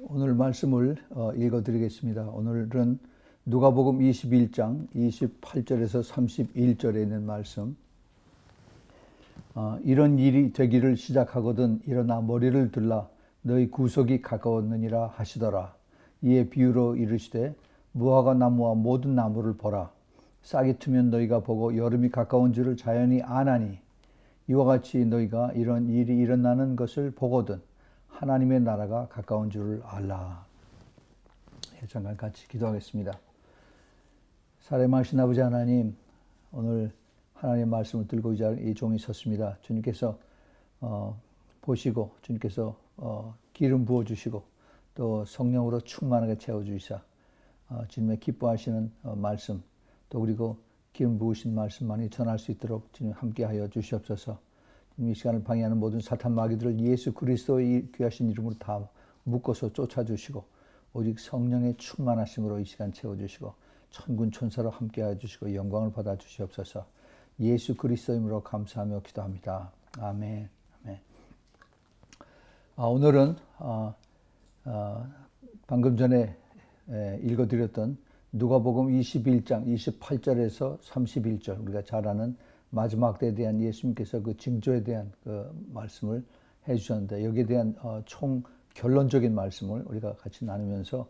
오늘 말씀을 읽어드리겠습니다. 오늘은 누가복음 21장 28절에서 31절에 있는 말씀. 이런 일이 되기를 시작하거든 일어나 머리를 들라 너희 구속이 가까웠느니라 하시더라. 이에 비유로 이르시되 무화과 나무와 모든 나무를 보라. 싹이 트면 너희가 보고 여름이 가까운 줄을 자연히 아나니 이와 같이 너희가 이런 일이 일어나는 것을 보거든 하나님의 나라가 가까운 줄을 알라. 잠깐 같이 기도하겠습니다. 살아계신 아버지 하나님, 오늘 하나님의 말씀을 들고 이 종이 섰습니다. 주님께서 보시고 주님께서 기름 부어주시고 또 성령으로 충만하게 채워주시사 주님의 기뻐하시는 말씀 또 그리고 기름 부으신 말씀 많이 전할 수 있도록 주님 함께하여 주시옵소서. 이 시간을 방해하는 모든 사탄 마귀들을 예수 그리스도의 귀하신 이름으로 다 묶어서 쫓아주시고 오직 성령의 충만하심으로 이 시간 채워주시고 천군 천사로 함께하여 주시고 영광을 받아 주시옵소서. 예수 그리스도의 이름으로 감사하며 기도합니다. 아멘. 아멘. 오늘은 방금 전에 읽어드렸던 누가복음 21장 28절에서 31절 우리가 잘 아는 마지막 때에 대한 예수님께서 그 징조에 대한 그 말씀을 해주셨는데 여기에 대한 총 결론적인 말씀을 우리가 같이 나누면서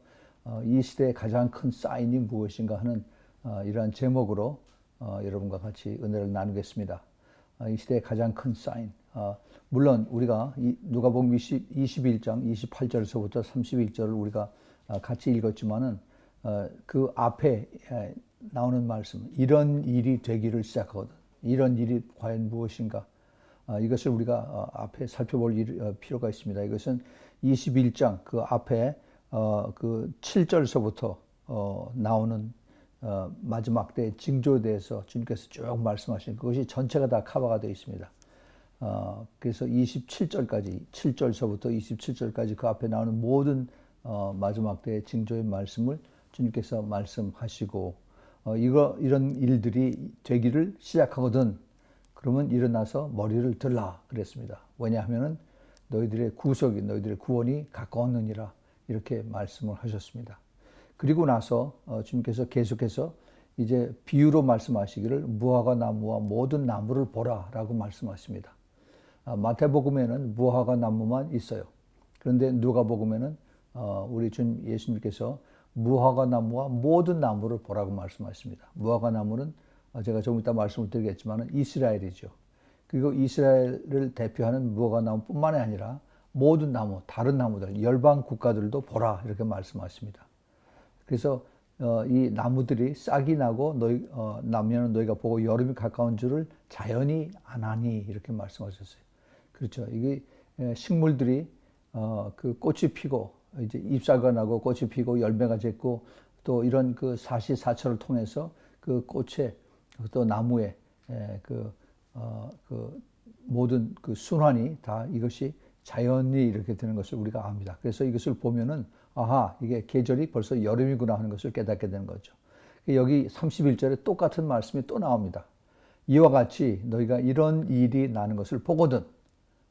이 시대의 가장 큰 사인이 무엇인가 하는 이러한 제목으로 여러분과 같이 은혜를 나누겠습니다. 이 시대의 가장 큰 사인. 물론 우리가 누가복음 21장 28절에서부터 31절을 우리가 같이 읽었지만은 그 앞에 나오는 말씀, 이런 일이 되기를 시작하거든. 이런 일이 과연 무엇인가? 이것을 우리가 앞에 살펴볼 필요가 있습니다. 이것은 21장 그 앞에 그 7절서부터 나오는 마지막 때의 징조에 대해서 주님께서 쭉 말씀하신 그것이 전체가 다 커버가 되어 있습니다. 그래서 27절까지 7절서부터 27절까지 그 앞에 나오는 모든 마지막 때의 징조의 말씀을 주님께서 말씀하시고 이런 일들이 되기를 시작하거든 그러면 일어나서 머리를 들라 그랬습니다. 왜냐하면 너희들의 구속이 너희들의 구원이 가까웠느니라 이렇게 말씀을 하셨습니다. 그리고 나서 주님께서 계속해서 이제 비유로 말씀하시기를 무화과 나무와 모든 나무를 보라 라고 말씀하십니다. 마태복음에는 무화과 나무만 있어요. 그런데 누가복음에는 우리 주님 예수님께서 무화과 나무와 모든 나무를 보라고 말씀하십니다. 무화과 나무는 제가 조금 이따 말씀을 드리겠지만 이스라엘이죠. 그리고 이스라엘을 대표하는 무화과 나무뿐만이 아니라 모든 나무, 다른 나무들, 열방 국가들도 보라 이렇게 말씀하십니다. 그래서 이 나무들이 싹이 나고 나면 너희가 보고 여름이 가까운 줄을 자연히 아나니 이렇게 말씀하셨어요. 그렇죠. 이게 식물들이 그 꽃이 피고 이제 잎사귀가 나고 꽃이 피고 열매가 맺고 또 이런 그 사시사철을 통해서 그 꽃에 또 나무에 그 모든 그 순환이 다 이것이 자연이 이렇게 되는 것을 우리가 압니다. 그래서 이것을 보면은 아하 이게 계절이 벌써 여름이구나 하는 것을 깨닫게 되는 거죠. 여기 31절에 똑같은 말씀이 또 나옵니다. 이와 같이 너희가 이런 일이 나는 것을 보거든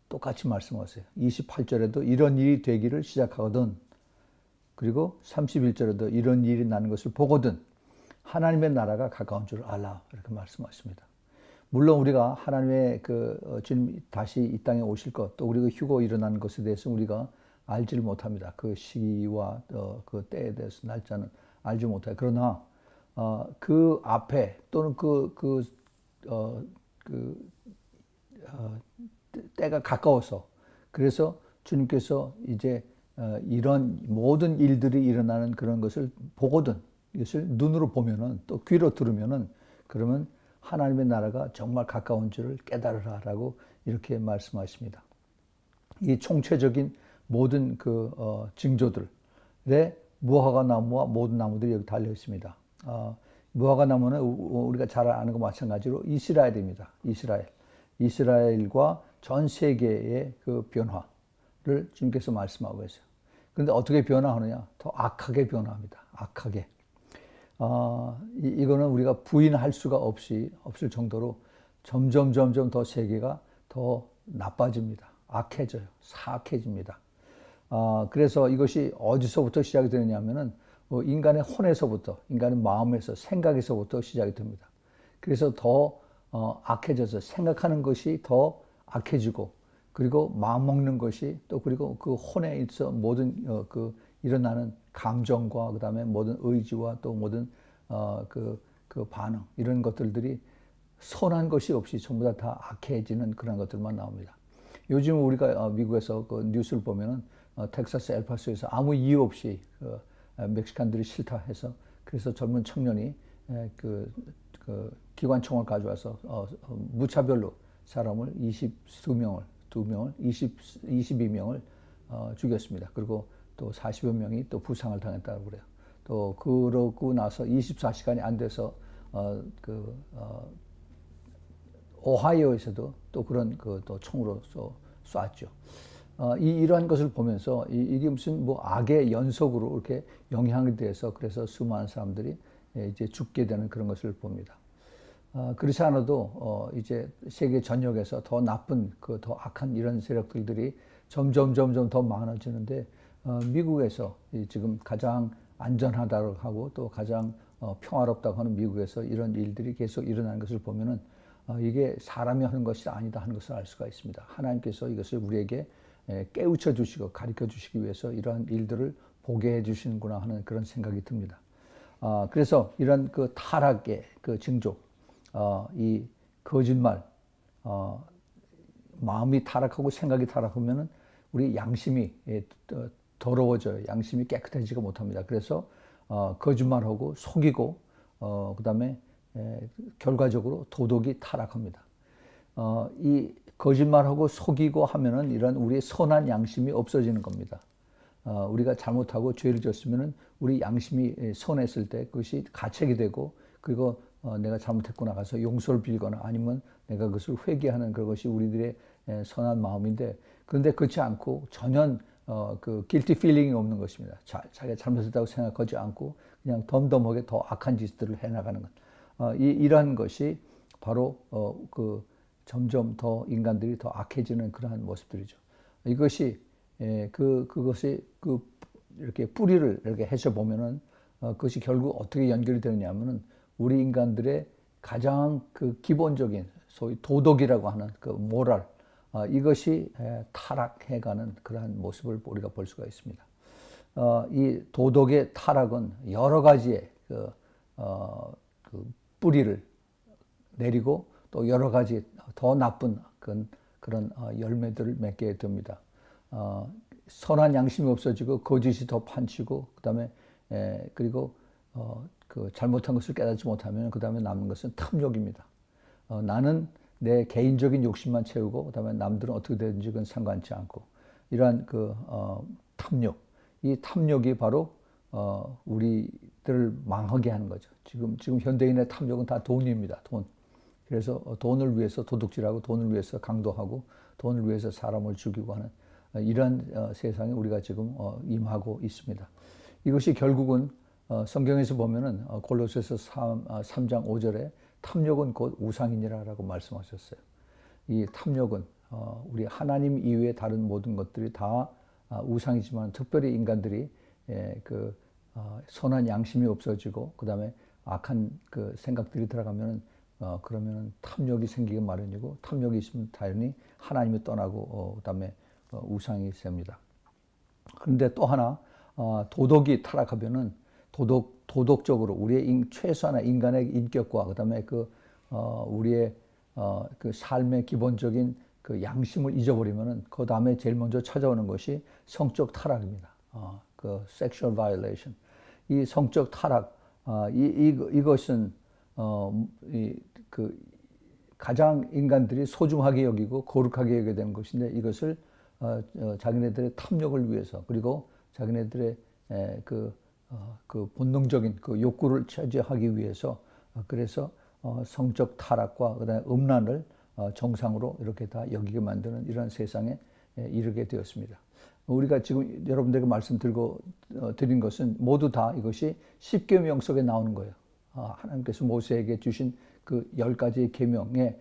똑같이 말씀하세요. 28절에도 이런 일이 되기를 시작하거든 그리고 31절에도 이런 일이 나는 것을 보거든 하나님의 나라가 가까운 줄 알라 이렇게 말씀하십니다. 물론 우리가 하나님의 주님 다시 이 땅에 오실 것 또 우리가 휴거 일어나는 것에 대해서 우리가 알지를 못합니다. 그 시기와 그 때에 대해서 날짜는 알지 못해요. 그러나 그 앞에 또는 때가 가까워서 그래서 주님께서 이제 이런 모든 일들이 일어나는 그런 것을 보거든 이것을 눈으로 보면은 또 귀로 들으면은 그러면 하나님의 나라가 정말 가까운 줄을 깨달으라라고 이렇게 말씀하십니다. 이 총체적인 모든 그 징조들의 무화과 나무와 모든 나무들이 여기 달려 있습니다. 무화과 나무는 우리가 잘 아는 것 마찬가지로 이스라엘입니다. 이스라엘과 전 세계의 그 변화를 주님께서 말씀하고 계세요. 그런데 어떻게 변화하느냐? 더 악하게 변화합니다. 악하게. 이거는 우리가 부인할 수가 없을 정도로 점점 더 세계가 더 나빠집니다. 악해져요. 사악해집니다. 그래서 이것이 어디서부터 시작이 되느냐면은 인간의 혼에서부터, 인간의 마음에서, 생각에서부터 시작이 됩니다. 그래서 더 악해져서 생각하는 것이 더 악해지고, 그리고 마음 먹는 것이 또, 그리고 그 혼에 있어 모든 그 일어나는 감정과 그다음에 모든 의지와 또 모든 그 반응, 이런 것들이 선한 것이 없이 전부 다 악해지는 그런 것들만 나옵니다. 요즘 우리가 미국에서 그 뉴스를 보면은 텍사스 엘파소에서 아무 이유 없이 멕시칸들이 싫다 해서, 그래서 젊은 청년이 그 기관총을 가져와서 무차별로 사람을 22명을 죽였습니다. 그리고 또 40여 명이 또 부상을 당했다고 그래요. 또 그러고 나서 24시간이 안 돼서 오하이오에서도 또 그런 또 총으로 쐈죠. 이러한 것을 보면서 이게 무슨 뭐 악의 연속으로 이렇게 영향이 돼서, 그래서 수많은 사람들이 이제 죽게 되는 그런 것을 봅니다. 그렇지 않아도 이제 세계 전역에서 더 나쁜 더 악한 이런 세력들이 점점 더 많아지는데, 미국에서 지금 가장 안전하다고 하고 또 가장 평화롭다고 하는 미국에서 이런 일들이 계속 일어나는 것을 보면은 이게 사람이 하는 것이 아니다 하는 것을 알 수가 있습니다. 하나님께서 이것을 우리에게 깨우쳐 주시고 가르쳐 주시기 위해서 이러한 일들을 보게 해 주시는구나 하는 그런 생각이 듭니다. 그래서 이런 그 타락의 그 징조, 이 거짓말, 마음이 타락하고 생각이 타락하면은 우리 양심이 더러워져요. 양심이 깨끗해지지 못합니다. 그래서 거짓말하고 속이고 그다음에 결과적으로 도덕이 타락합니다. 이 거짓말하고 속이고 하면은 이런 우리의 선한 양심이 없어지는 겁니다. 우리가 잘못하고 죄를 졌으면은 우리 양심이 선했을 때 그것이 가책이 되고, 그리고 내가 잘못했구나 가서 용서를 빌거나 아니면 내가 그것을 회개하는 그것이 우리들의 선한 마음인데, 그런데 그렇지 않고 전혀 그 guilty feeling이 없는 것입니다. 자기가 잘못했다고 생각하지 않고 그냥 덤덤하게 더 악한 짓들을 해나가는 것. 이러한 것이 바로 점점 더 인간들이 더 악해지는 그러한 모습들이죠. 이것이 그것이 이렇게 뿌리를 이렇게 해서 보면은 그것이 결국 어떻게 연결이 되느냐면은 우리 인간들의 가장 그 기본적인 소위 도덕이라고 하는 그 모랄, 이것이 타락해가는 그러한 모습을 우리가 볼 수가 있습니다. 이 도덕의 타락은 여러 가지의 그 뿌리를 내리고 또 여러 가지 더 나쁜 그런 열매들을 맺게 됩니다. 선한 양심이 없어지고 거짓이 더 판치고, 그다음에 그리고 그 잘못한 것을 깨닫지 못하면 그 다음에 남은 것은 탐욕입니다. 나는 내 개인적인 욕심만 채우고 그다음에 남들은 어떻게 되든지 그건 상관치 않고, 이러한 탐욕, 이 탐욕이 바로 우리들을 망하게 하는 거죠. 지금 현대인의 탐욕은 다 돈입니다. 돈. 그래서 돈을 위해서 도둑질하고 돈을 위해서 강도하고 돈을 위해서 사람을 죽이고 하는 이러한 세상에 우리가 지금 임하고 있습니다. 이것이 결국은 성경에서 보면은 골로새서 3장 5절에 탐욕은 곧 우상이니라라고 말씀하셨어요. 이 탐욕은 우리 하나님 이외의 다른 모든 것들이 다 우상이지만, 특별히 인간들이 선한 양심이 없어지고 그다음에 악한 그 생각들이 들어가면은 그러면은 탐욕이 생기기 마련이고, 탐욕이 있으면 당연히 하나님이 떠나고 그다음에 우상이 셉니다. 그런데 또 하나 도덕이 타락하면은 도덕적으로 우리의 최소한의 인간의 인격과 그다음에 우리의 그 삶의 기본적인 그 양심을 잊어버리면은 그 다음에 제일 먼저 찾아오는 것이 성적 타락입니다. 그 sexual violation. 이 성적 타락, 이것은 가장 인간들이 소중하게 여기고 거룩하게 여기게 되는 것인데, 이것을 자기네들의 탐욕을 위해서, 그리고 자기네들의 그 본능적인 그 욕구를 차지하기 위해서, 그래서 성적 타락과 그다음에 음란을 정상으로 이렇게 다 여기게 만드는 이런 세상에 이르게 되었습니다. 우리가 지금 여러분들에게 드린 것은 모두 다 이것이 10계명 속에 나오는 거예요. 하나님께서 모세에게 주신 그 10가지의 계명에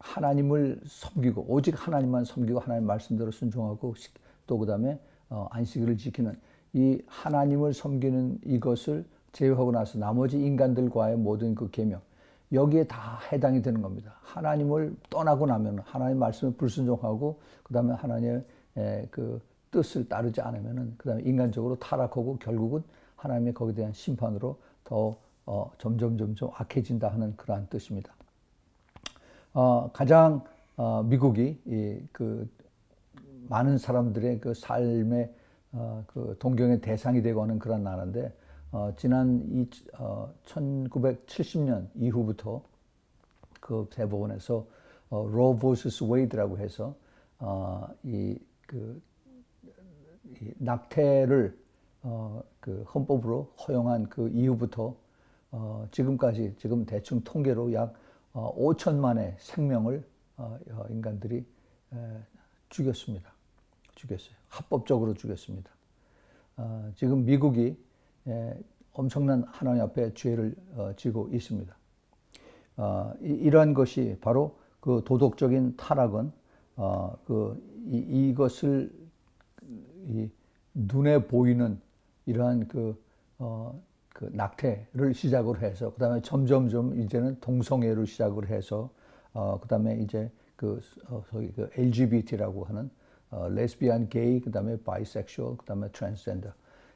하나님을 섬기고 오직 하나님만 섬기고 하나님 말씀대로 순종하고 또 그다음에 안식일을 지키는 이 하나님을 섬기는 이것을 제외하고 나서 나머지 인간들과의 모든 그 계명 여기에 다 해당이 되는 겁니다. 하나님을 떠나고 나면 하나님 말씀에 불순종하고 그다음에 하나님의 그 뜻을 따르지 않으면은 그다음에 인간적으로 타락하고 결국은 하나님의 거기에 대한 심판으로 더 점점 악해진다 하는 그러한 뜻입니다. 가장 미국이 그 많은 사람들의 그 삶의 그 동경의 대상이 되고 하는 그런 나라인데 지난 1970년 이후부터 그 대법원에서 로 vs 웨이드라고 해서 이 낙태를 그 헌법으로 허용한 그 이후부터 지금까지 지금 대충 통계로 약 5천만의 생명을 인간들이 죽였습니다. 죽였어요. 합법적으로 죽였습니다. 지금 미국이 엄청난 하나님 앞에 죄를 지고 있습니다. 이러한 것이 바로 그 도덕적인 타락은 이것을 눈에 보이는 이러한 그 낙태를 시작으로 해서 그 다음에 점점점 이제는 동성애를 시작으로 해서 그 다음에 이제 소위 LGBT라고 하는 레즈비안, 게이, 그 다음에 바이섹슈얼, 그 다음에 트랜스젠더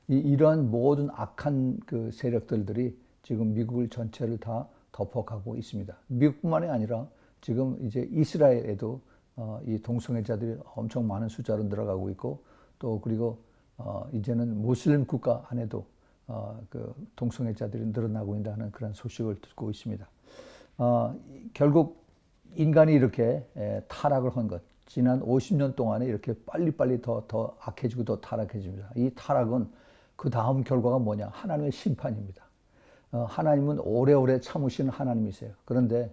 이러한 모든 악한 그 세력들이 지금 미국을 전체를 다 덮어가고 있습니다. 미국뿐만이 아니라 지금 이제 이스라엘에도 이 동성애자들이 엄청 많은 숫자로 늘어가고 있고 또 그리고 이제는 무슬림 국가 안에도 그 동성애자들이 늘어나고 있다는 그런 소식을 듣고 있습니다. 결국 인간이 이렇게 타락을 한 것, 지난 50년 동안에 이렇게 빨리빨리 더 악해지고 더 타락해집니다. 이 타락은 그 다음 결과가 뭐냐? 하나님의 심판입니다. 하나님은 오래오래 참으시는 하나님이세요. 그런데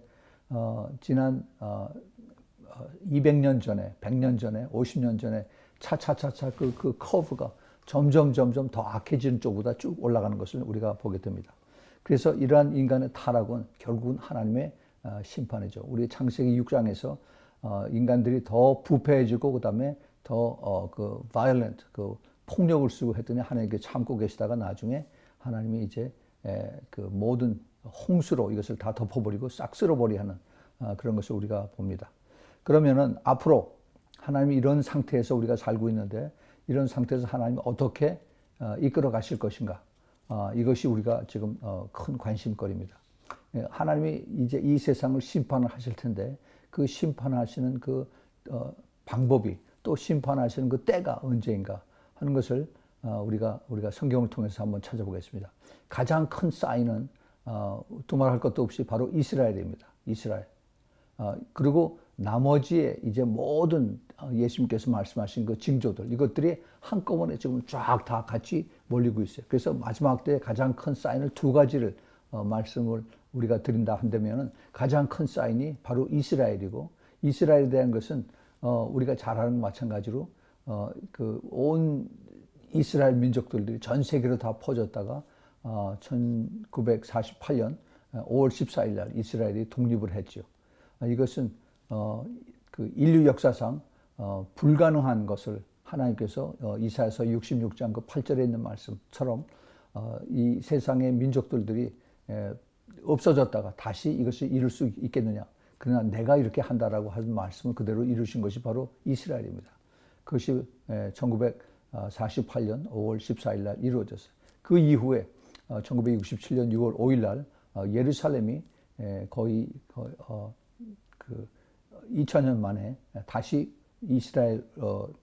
지난 200년 전에, 100년 전에, 50년 전에 차차차차 그 커브가 점점 더 악해지는 쪽보다 쭉 올라가는 것을 우리가 보게 됩니다. 그래서 이러한 인간의 타락은 결국은 하나님의 심판이죠. 우리 창세기 6장에서 인간들이 더 부패해지고 그다음에 더 violent, 폭력을 쓰고 했더니 하나님께 참고 계시다가 나중에 하나님이 이제 그 모든 홍수로 이것을 다 덮어버리고 싹 쓸어버리 하는 그런 것을 우리가 봅니다. 그러면은 앞으로 하나님이 이런 상태에서 우리가 살고 있는데 이런 상태에서 하나님이 어떻게 이끌어 가실 것인가? 이것이 우리가 지금 큰 관심거리입니다. 하나님이 이제 이 세상을 심판을 하실 텐데 그 심판하시는 그 방법이 또 심판하시는 그 때가 언제인가 하는 것을 우리가 성경을 통해서 한번 찾아보겠습니다. 가장 큰 사인은 두말할 것도 없이 바로 이스라엘입니다. 이스라엘. 그리고 나머지의 이제 모든 예수님께서 말씀하신 그 징조들 이것들이 한꺼번에 지금 쫙 다 같이 몰리고 있어요. 그래서 마지막 때 가장 큰 사인을 두 가지를 말씀을 우리가 드린다 한다면은 가장 큰 사인이 바로 이스라엘이고 이스라엘에 대한 것은 우리가 잘 아는 마찬가지로 그 온 이스라엘 민족들이 전 세계로 다 퍼졌다가 1948년 5월 14일 날 이스라엘이 독립을 했죠. 이것은 그 인류 역사상 불가능한 것을 하나님께서 이사야서 66장 그 8절에 있는 말씀처럼 이 세상의 민족들이 없어졌다가 다시 이것을 이룰 수 있겠느냐. 그러나 내가 이렇게 한다라고 하는 말씀을 그대로 이루신 것이 바로 이스라엘입니다. 그것이 1948년 5월 14일 날 이루어졌어요. 그 이후에 1967년 6월 5일 날 예루살렘이 거의 2000년 만에 다시 이스라엘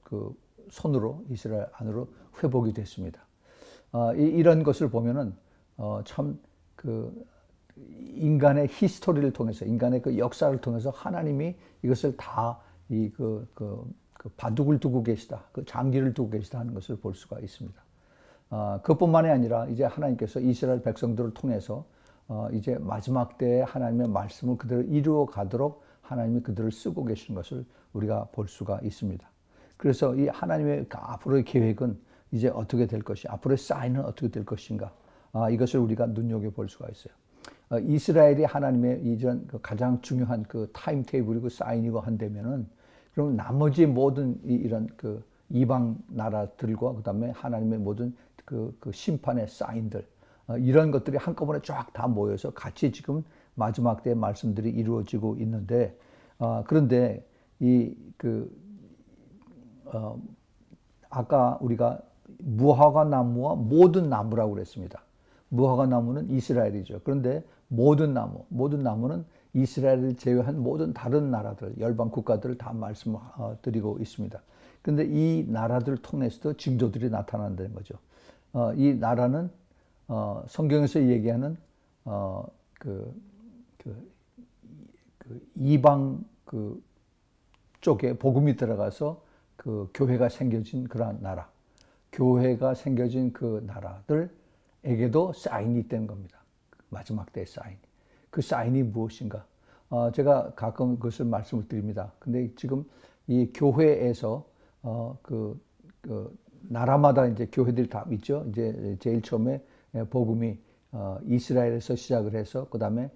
그 손으로 이스라엘 안으로 회복이 됐습니다. 이런 것을 보면은 참 그 인간의 히스토리를 통해서 인간의 그 역사를 통해서 하나님이 이것을 다 그 바둑을 두고 계시다, 그 장기를 두고 계시다 하는 것을 볼 수가 있습니다. 그뿐만이 아니라 이제 하나님께서 이스라엘 백성들을 통해서 이제 마지막 때에 하나님의 말씀을 그대로 이루어 가도록 하나님이 그들을 쓰고 계시는 것을 우리가 볼 수가 있습니다. 그래서 이 하나님의 앞으로의 계획은 이제 어떻게 될 것이, 앞으로의 사인은 어떻게 될 것인가, 이것을 우리가 눈여겨볼 수가 있어요. 이스라엘이 하나님의 이전 그 가장 중요한 그 타임 테이블이고 사인이고 한다면은, 그럼 나머지 모든 이런 그 이방 나라들과 그다음에 하나님의 모든 그 심판의 사인들, 이런 것들이 한꺼번에 쫙 다 모여서 같이 지금 마지막 때 말씀들이 이루어지고 있는데, 그런데 아까 우리가 무화과 나무와 모든 나무라고 그랬습니다. 무화과 나무는 이스라엘이죠. 그런데 모든 나무는 이스라엘을 제외한 모든 다른 나라들, 열방 국가들을 다 말씀드리고 있습니다. 그런데 이 나라들을 통해서도 징조들이 나타난다는 거죠. 이 나라는 성경에서 얘기하는 이방 쪽에 복음이 들어가서 그 교회가 생겨진 그러한 나라, 교회가 생겨진 그 나라들에게도 사인이 있다는 겁니다. 마지막 때의 사인. 그 사인이 무엇인가? 제가 가끔 그것을 말씀을 드립니다. 근데 지금 이 교회에서 나라마다 이제 교회들이 다 있죠. 이제 제일 처음에 복음이 이스라엘에서 시작을 해서 그 다음에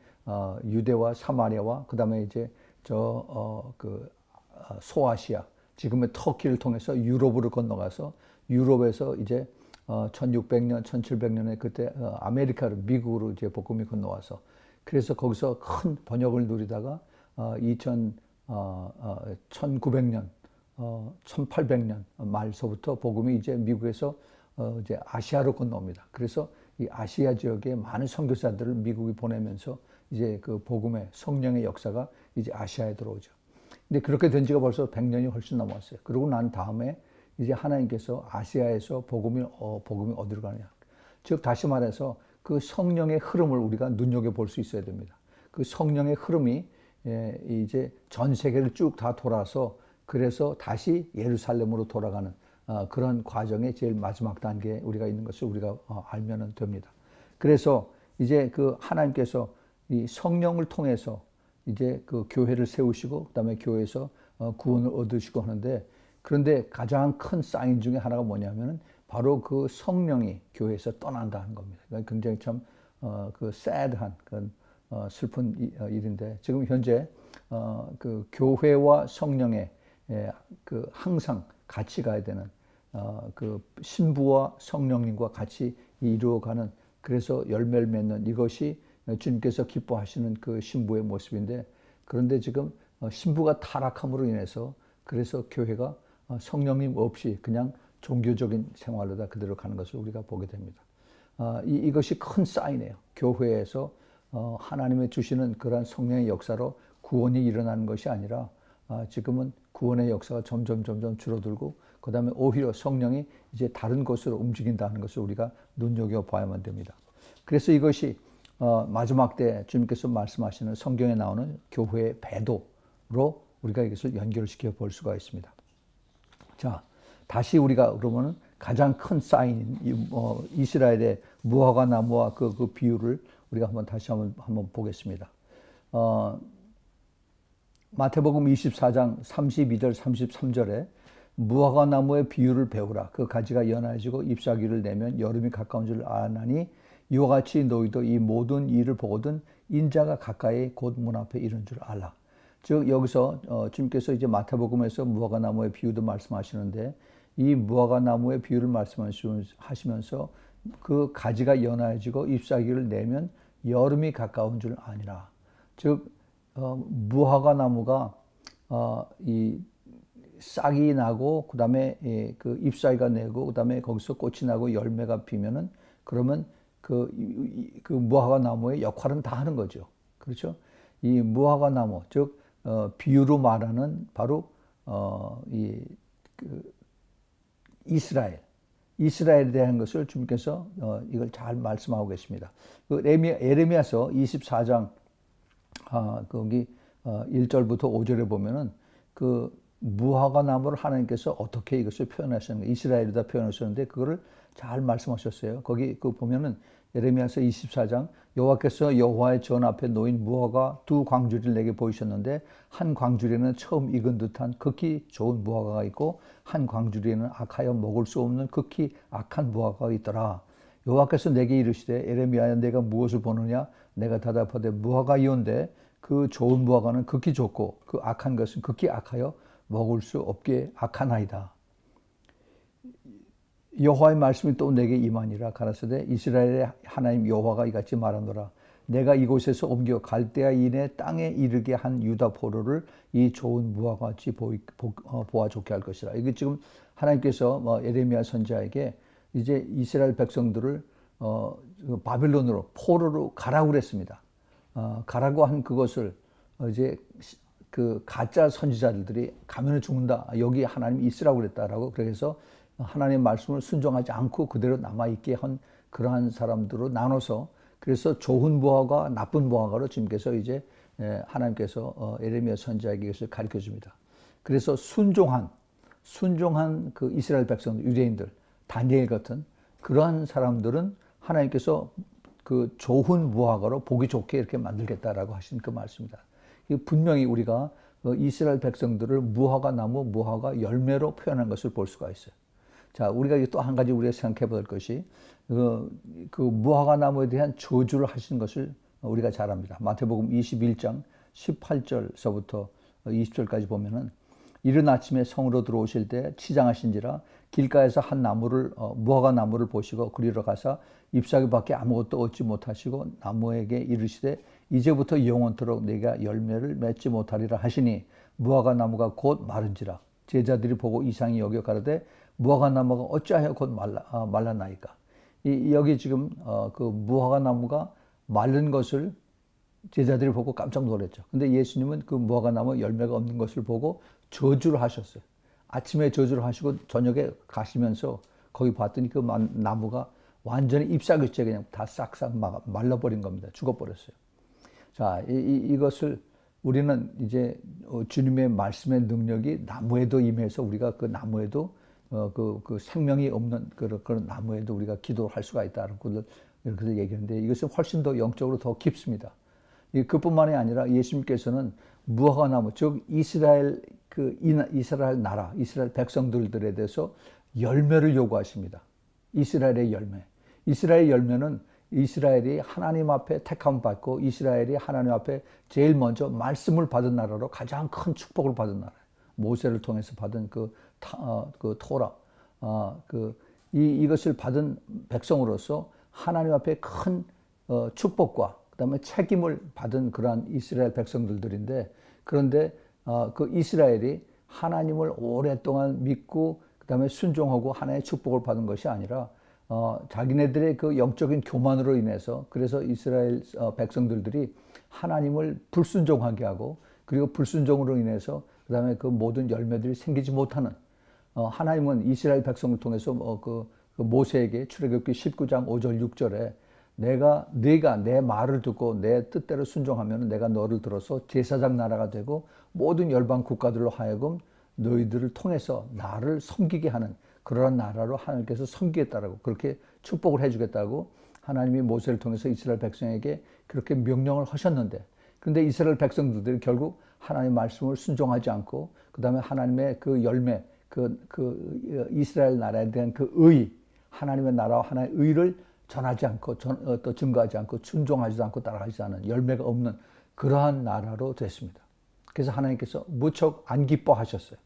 유대와 사마리아와 그 다음에 이제 소아시아, 지금의 터키를 통해서 유럽으로 건너가서 유럽에서 이제 1600년, 1700년에 그때 아메리카로, 미국으로 이제 복음이 건너와서, 그래서 거기서 큰 번역을 누리다가 1900년, 1800년 말서부터 복음이 이제 미국에서 이제 아시아로 건너옵니다. 그래서 이 아시아 지역에 많은 선교사들을 미국이 보내면서 이제 그 복음의 성령의 역사가 이제 아시아에 들어오죠. 근데 그렇게 된 지가 벌써 100년이 훨씬 넘었어요. 그러고 난 다음에 이제 하나님께서 아시아에서 복음이 어디로 가느냐. 즉 다시 말해서 그 성령의 흐름을 우리가 눈여겨볼 수 있어야 됩니다. 그 성령의 흐름이 이제 전 세계를 쭉 다 돌아서 그래서 다시 예루살렘으로 돌아가는 그런 과정의 제일 마지막 단계에 우리가 있는 것을 우리가 알면 됩니다. 그래서 이제 그 하나님께서 이 성령을 통해서 이제 그 교회를 세우시고 그다음에 교회에서 구원을 얻으시고 하는데, 그런데 가장 큰 사인 중에 하나가 뭐냐면은 바로 그 성령이 교회에서 떠난다는 겁니다. 그러니까 굉장히 참 그 sad한 그런 슬픈 일인데, 지금 현재 그 교회와 성령의 그 항상 같이 가야 되는 그 신부와 성령님과 같이 이루어가는, 그래서 열매를 맺는 이것이 주님께서 기뻐하시는 그 신부의 모습인데, 그런데 지금 신부가 타락함으로 인해서 그래서 교회가 성령님 없이 그냥 종교적인 생활로 다 그대로 가는 것을 우리가 보게 됩니다. 이것이 큰 사인이에요. 교회에서 하나님의 주시는 그러한 성령의 역사로 구원이 일어나는 것이 아니라 지금은 구원의 역사가 점점 줄어들고 그 다음에 오히려 성령이 이제 다른 곳으로 움직인다는 것을 우리가 눈여겨봐야만 됩니다. 그래서 이것이 마지막 때 주님께서 말씀하시는 성경에 나오는 교회의 배도로 우리가 이것을 연결시켜 볼 수가 있습니다. 자, 다시 우리가 그러면은 가장 큰 사인인 이스라엘의 무화과 나무와 그 비유를 우리가 다시 한번 보겠습니다. 마태복음 24장 32절 33절에 무화과 나무의 비유를 배우라. 그 가지가 연해지고 잎사귀를 내면 여름이 가까운 줄 아나니 이와 같이 너희도 이 모든 일을 보거든 인자가 가까이 곧 문 앞에 이른 줄 알라. 즉 여기서 주님께서 이제 마태복음에서 무화과 나무의 비유도 말씀하시는데, 이 무화과 나무의 비유를 말씀하시면서 그 가지가 연해지고 잎사귀를 내면 여름이 가까운 줄 아니라. 즉 무화과 나무가 이 싹이 나고 그다음에 그 잎사귀가 내고 그다음에 거기서 꽃이 나고 열매가 피면은, 그러면 그 무화과 나무의 역할은 다 하는 거죠. 그렇죠? 이 무화과 나무, 즉 비유로 말하는 바로 이스라엘에 대한 것을 주님께서 이걸 잘 말씀하고 계십니다. 그 에레미야서 24장 거기 1절부터 5절에 보면은 그 무화과 나무를 하나님께서 어떻게 이것을 표현하셨는가, 이스라엘이다 표현하셨는데 그거를 잘 말씀하셨어요. 거기 그 보면은 예레미야서 24장 여호와께서 여호와의 전 앞에 놓인 무화과 두 광주리를 내게 보이셨는데, 한 광주리에는 처음 익은 듯한 극히 좋은 무화과가 있고 한 광주리에는 악하여 먹을 수 없는 극히 악한 무화과가 있더라. 여호와께서 내게 이르시되 에레미야야 내가 무엇을 보느냐 내가 대답하되 무화과 이온데 그 좋은 무화과는 극히 좋고 그 악한 것은 극히 악하여 먹을 수 없게 악하나이다. 여호와의 말씀이 또 내게 임하니라. 가라사대 이스라엘의 하나님 여호와가 이같이 말하노라. 내가 이곳에서 옮겨 갈대아인의 땅에 이르게 한 유다 포로를 이 좋은 무화과같이 보아 좋게 할 것이라. 이게 지금 하나님께서 에레미야 선지자에게 이제 이스라엘 백성들을 바빌론으로 포로로 가라고 그랬습니다. 가라고 한 그것을 이제 그 가짜 선지자들이 가면은 죽는다. 여기 하나님이 있으라고 그랬다라고. 그래서 하나님의 말씀을 순종하지 않고 그대로 남아있게 한 그러한 사람들로 나눠서 그래서 좋은 무화과 나쁜 무화과로 주님께서 이제 하나님께서 에레미야 선지자에게 이것을 가르쳐 줍니다. 그래서 순종한 그 이스라엘 백성들, 유대인들, 다니엘 같은 그러한 사람들은 하나님께서 그 좋은 무화과로 보기 좋게 이렇게 만들겠다라고 하신 그 말씀입니다. 분명히 우리가 이스라엘 백성들을 무화과 나무, 무화과 열매로 표현한 것을 볼 수가 있어요. 자, 우리가 또 한 가지 우리가 생각해 볼 것이 그 무화과 나무에 대한 저주를 하신 것을 우리가 잘 압니다. 마태복음 21장 18절서부터 20절까지 보면은 이른 아침에 성으로 들어오실 때 치장하신지라 길가에서 한 나무를 무화과 나무를 보시고 그리로 가서 잎사귀밖에 아무것도 얻지 못하시고 나무에게 이르시되 이제부터 영원토록 내가 열매를 맺지 못하리라 하시니 무화과 나무가 곧 마른지라. 제자들이 보고 이상히 여겨 가로되 무화과 나무가 어찌하여 곧 말랐나이까. 여기 지금 그 무화과 나무가 마른 것을 제자들이 보고 깜짝 놀랐죠. 근데 예수님은 그 무화과 나무 열매가 없는 것을 보고 저주를 하셨어요. 아침에 저주를 하시고 저녁에 가시면서 거기 봤더니 그 나무가 완전히 잎사귀째 그냥 다 싹싹 말라버린 겁니다. 죽어버렸어요. 자, 이것을 우리는 이제 주님의 말씀의 능력이 나무에도 임해서 우리가 그 나무에도 그 생명이 없는 그런 나무에도 우리가 기도를 할 수가 있다라고 이렇게 얘기하는데 이것은 훨씬 더 영적으로 더 깊습니다. 그뿐만이 아니라 예수님께서는 무화과 나무, 즉 이스라엘 나라, 이스라엘 백성들에 대해서 열매를 요구하십니다. 이스라엘의 열매. 이스라엘의 열매는 이스라엘이 하나님 앞에 택함 받고 이스라엘이 하나님 앞에 제일 먼저 말씀을 받은 나라로 가장 큰 축복을 받은 나라. 모세를 통해서 받은 그 토라, 이것을 받은 백성으로서 하나님 앞에 큰 축복과 그다음에 책임을 받은 그러한 이스라엘 백성들인데 그런데 그 이스라엘이 하나님을 오랫동안 믿고 그다음에 순종하고 하나님의 축복을 받은 것이 아니라 자기네들의 그 영적인 교만으로 인해서 그래서 이스라엘 백성들이 하나님을 불순종하게 하고 그리고 불순종으로 인해서 그 다음에 그 모든 열매들이 생기지 못하는 하나님은 이스라엘 백성을 통해서 그 모세에게 출애굽기 19장 5절 6절에 네가 내 말을 듣고 내 뜻대로 순종하면 내가 너를 들어서 제사장 나라가 되고 모든 열방 국가들로 하여금 너희들을 통해서 나를 섬기게 하는 그러한 나라로 하나님께서 섬기겠다라고 그렇게 축복을 해주겠다고 하나님이 모세를 통해서 이스라엘 백성에게 그렇게 명령을 하셨는데 그런데 이스라엘 백성들이 결국 하나님의 말씀을 순종하지 않고 그 다음에 하나님의 그 열매 이스라엘 나라에 대한 그 의 하나님의 나라와 하나님의 의를 전하지 않고 또 증거하지 않고 순종하지도 않고 따라가지 않은 열매가 없는 그러한 나라로 됐습니다. 그래서 하나님께서 무척 안 기뻐하셨어요.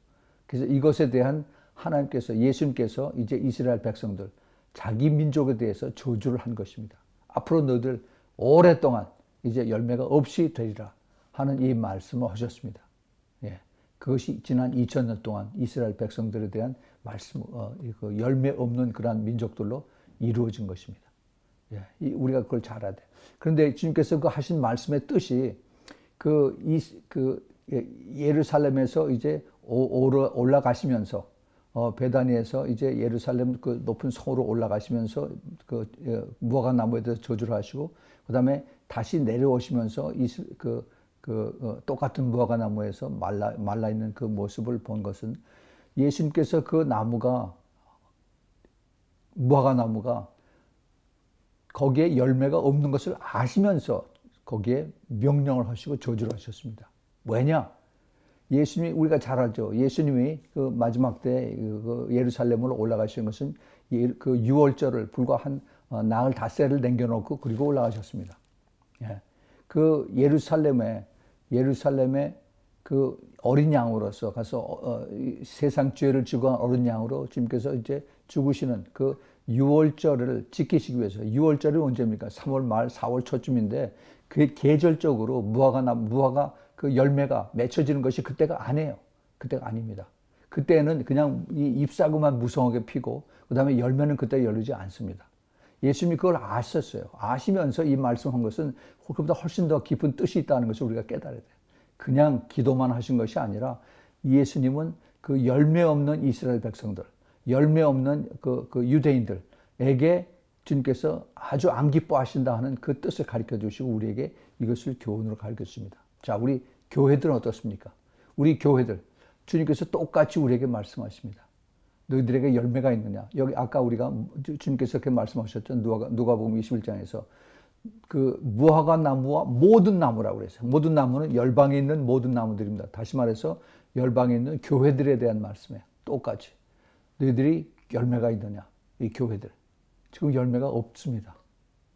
그래서 이것에 대한 하나님께서 예수님께서 이제 이스라엘 백성들 자기 민족에 대해서 저주를 한 것입니다. 앞으로 너희들 오랫동안 이제 열매가 없이 되리라 하는 이 말씀을 하셨습니다. 예, 그것이 지난 2000년 동안 이스라엘 백성들에 대한 말씀, 그 열매 없는 그러한 민족들로 이루어진 것입니다. 예, 우리가 그걸 잘 알아야 돼. 그런데 주님께서 그 하신 말씀의 뜻이 예루살렘에서 이제 올라가시면서 베다니에서 이제 예루살렘 그 높은 성으로 올라가시면서 그 무화과 나무에 대해서 저주를 하시고 그 다음에 다시 내려오시면서 똑같은 무화과 나무에서 말라 있는 그 모습을 본 것은 예수님께서 그 무화과 나무가 거기에 열매가 없는 것을 아시면서 거기에 명령을 하시고 저주를 하셨습니다. 왜냐? 예수님이 우리가 잘 알죠. 예수님이 그 마지막 때 그 예루살렘으로 올라가신 것은 그 유월절을 불과 한 나을 닷새를 남겨놓고 그리고 올라가셨습니다. 예. 그 예루살렘에 그 어린 양으로서 가서 세상 죄를 지고 한 어린 양으로 주님께서 이제 죽으시는 그 유월절을 지키시기 위해서. 유월절이 언제입니까? 3월 말 4월 초쯤인데 그 계절적으로 무화과 그 열매가 맺혀지는 것이 그때가 아니에요. 그때가 아닙니다. 그때는 그냥 이 잎사귀만 무성하게 피고 그다음에 열매는 그때 열리지 않습니다. 예수님이 그걸 아셨어요. 아시면서 이 말씀한 것은 그보다 훨씬 더 깊은 뜻이 있다는 것을 우리가 깨달아야 돼요. 그냥 기도만 하신 것이 아니라 예수님은 그 열매 없는 이스라엘 백성들, 열매 없는 그 유대인들에게 주님께서 아주 안 기뻐하신다 하는 그 뜻을 가르쳐 주시고 우리에게 이것을 교훈으로 가르쳐 줍니다. 자, 우리 교회들은 어떻습니까? 우리 교회들, 주님께서 똑같이 우리에게 말씀하십니다. 너희들에게 열매가 있느냐? 여기 아까 우리가 주님께서 그렇게 말씀하셨죠. 누가복음 21장에서 그 무화과 나무와 모든 나무라고 그랬어요. 모든 나무는 열방에 있는 모든 나무들입니다. 다시 말해서 열방에 있는 교회들에 대한 말씀이에요. 똑같이. 너희들이 열매가 있느냐? 이 교회들. 지금 열매가 없습니다.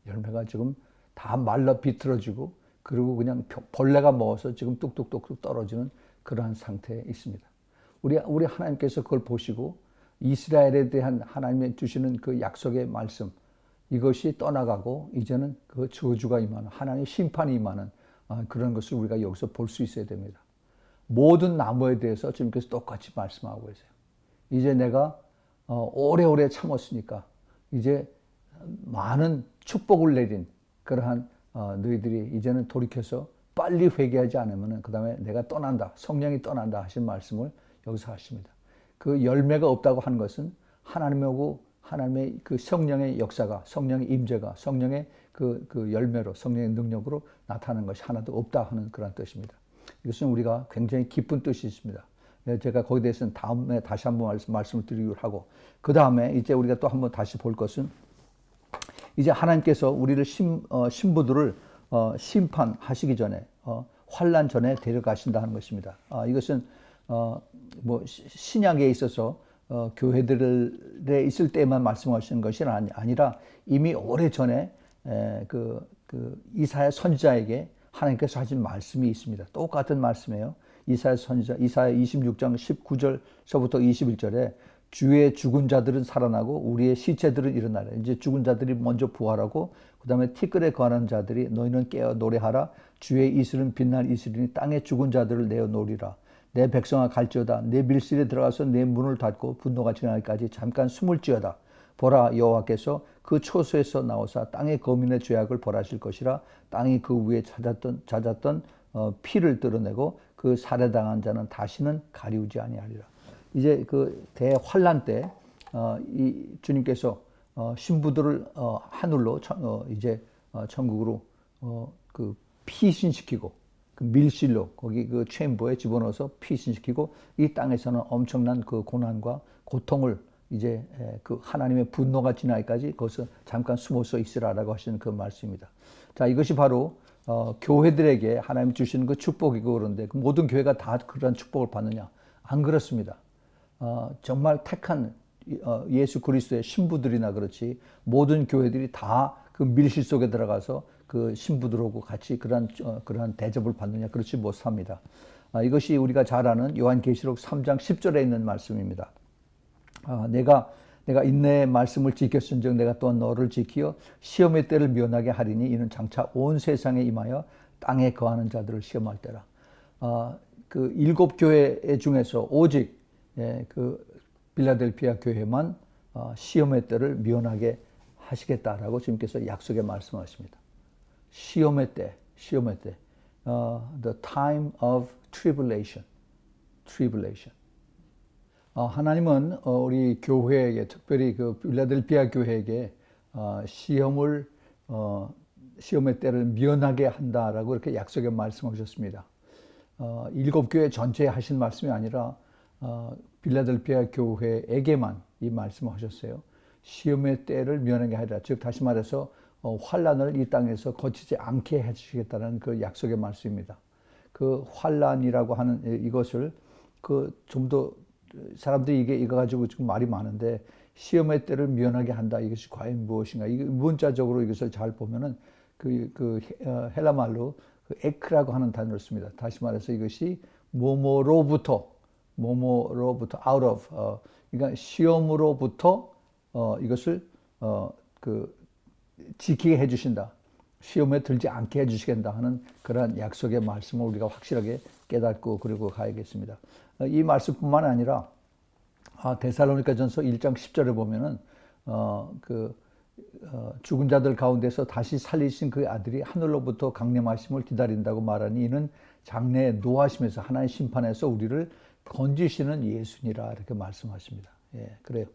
열매가 지금 다 말라 비틀어지고 그리고 그냥 벌레가 먹어서 지금 뚝뚝뚝뚝 떨어지는 그러한 상태에 있습니다. 우리 하나님께서 그걸 보시고 이스라엘에 대한 하나님의 주시는 그 약속의 말씀, 이것이 떠나가고 이제는 그 저주가 임하는, 하나님의 심판이 임하는 그런 것을 우리가 여기서 볼 수 있어야 됩니다. 모든 나무에 대해서 주님께서 똑같이 말씀하고 계세요. 이제 내가 오래오래 참았으니까 이제 많은 축복을 내린 그러한 너희들이 이제는 돌이켜서 빨리 회개하지 않으면 그 다음에 내가 떠난다, 성령이 떠난다 하신 말씀을 여기서 하십니다. 그 열매가 없다고 하는 것은 하나님의 그 성령의 역사가, 성령의 임재가, 성령의 그 열매로, 성령의 능력으로 나타나는 것이 하나도 없다 하는 그런 뜻입니다. 이것은 우리가 굉장히 깊은 뜻이 있습니다. 제가 거기에 대해서는 다음에 다시 한번 말씀을 드리기로 하고, 그 다음에 이제 우리가 또 한번 다시 볼 것은 이제 하나님께서 우리를 신부들을 심판하시기 전에 환난 전에 데려가신다 하는 것입니다. 이것은 뭐 신약에 있어서 교회들에 있을 때만 말씀하시는 것이 아니라 이미 오래 전에 그 이사야 선지자에게 하나님께서 하신 말씀이 있습니다. 똑같은 말씀이에요. 이사야 선지자 이사야 26장 19절서부터 21절에 주의 죽은 자들은 살아나고 우리의 시체들은 일어나라. 이제 죽은 자들이 먼저 부활하고 그 다음에 티끌에 거하는 자들이 너희는 깨어 노래하라. 주의 이슬은 빛날 이슬이니 땅에 죽은 자들을 내어 놓으리라. 내 백성아 갈지어다. 내 밀실에 들어가서 내 문을 닫고 분노가 지나기까지 잠깐 숨을지어다. 보라, 여호와께서 그 초소에서 나오사 땅의 거민의 죄악을 벌하실 것이라. 땅이 그 위에 잦았던 피를 드러내고 그 살해당한 자는 다시는 가리우지 아니하리라. 이제 그 대환란 때 이 주님께서 신부들을 하늘로 이제 천국으로 그 피신시키고 그 밀실로 거기 그 챔버에 집어넣어서 피신시키고 이 땅에서는 엄청난 그 고난과 고통을 이제 그 하나님의 분노가 지나기까지 거기서 잠깐 숨어서 있으라라고 하시는 그 말씀입니다. 자, 이것이 바로 교회들에게 하나님 주시는 그 축복이고, 그런데 그 모든 교회가 다 그런 축복을 받느냐? 안 그렇습니다. 정말 택한 예수 그리스도의 신부들이나 그렇지 모든 교회들이 다 그 밀실 속에 들어가서 그 신부들하고 같이 그러한 대접을 받느냐? 그렇지 못합니다. 이것이 우리가 잘 아는 요한계시록 3장 10절에 있는 말씀입니다. 내가 인내의 말씀을 지켰은즉 내가 또한 너를 지키어 시험의 때를 면하게 하리니 이는 장차 온 세상에 임하여 땅에 거하는 자들을 시험할 때라. 그 7교회 중에서 오직 그 빌라델피아 교회만 시험의 때를 면하게 하시겠다라고 주님께서 약속에 말씀하십니다. 시험의 때, the time of tribulation. 하나님은 우리 교회에게, 특별히 그 빌라델피아 교회에게 시험의 때를 면하게 한다라고 이렇게 약속에 말씀하셨습니다. 7교회 전체에 하신 말씀이 아니라 빌라델피아 교회에게만 이 말씀을 하셨어요. 시험의 때를 면하게 하리라. 즉 다시 말해서 환난을 이 땅에서 거치지 않게 해주시겠다는 그 약속의 말씀입니다. 그 환난이라고 하는 이것을 그 좀 더 사람들이 이거 가지고 지금 말이 많은데 시험의 때를 미연하게 한다. 이것이 과연 무엇인가? 이게 문자적으로 이것을 잘 보면은 헬라 말로 그 에크라고 하는 단어를 씁니다. 다시 말해서 이것이 뭐뭐로부터 out of 그러니까 시험으로부터 이것을 지키게 해주신다. 시험에 들지 않게 해주시겠다 하는 그러한 약속의 말씀을 우리가 확실하게 깨닫고 그리고 가야겠습니다. 이 말씀뿐만 아니라 데살로니가전서 1장 10절에 보면은 죽은 자들 가운데서 다시 살리신 그 아들이 하늘로부터 강림하심을 기다린다고 말하니 이는 장래에 노하심에서 하나님 심판에서 우리를 건지시는 예수니라 이렇게 말씀하십니다. 예, 그래요.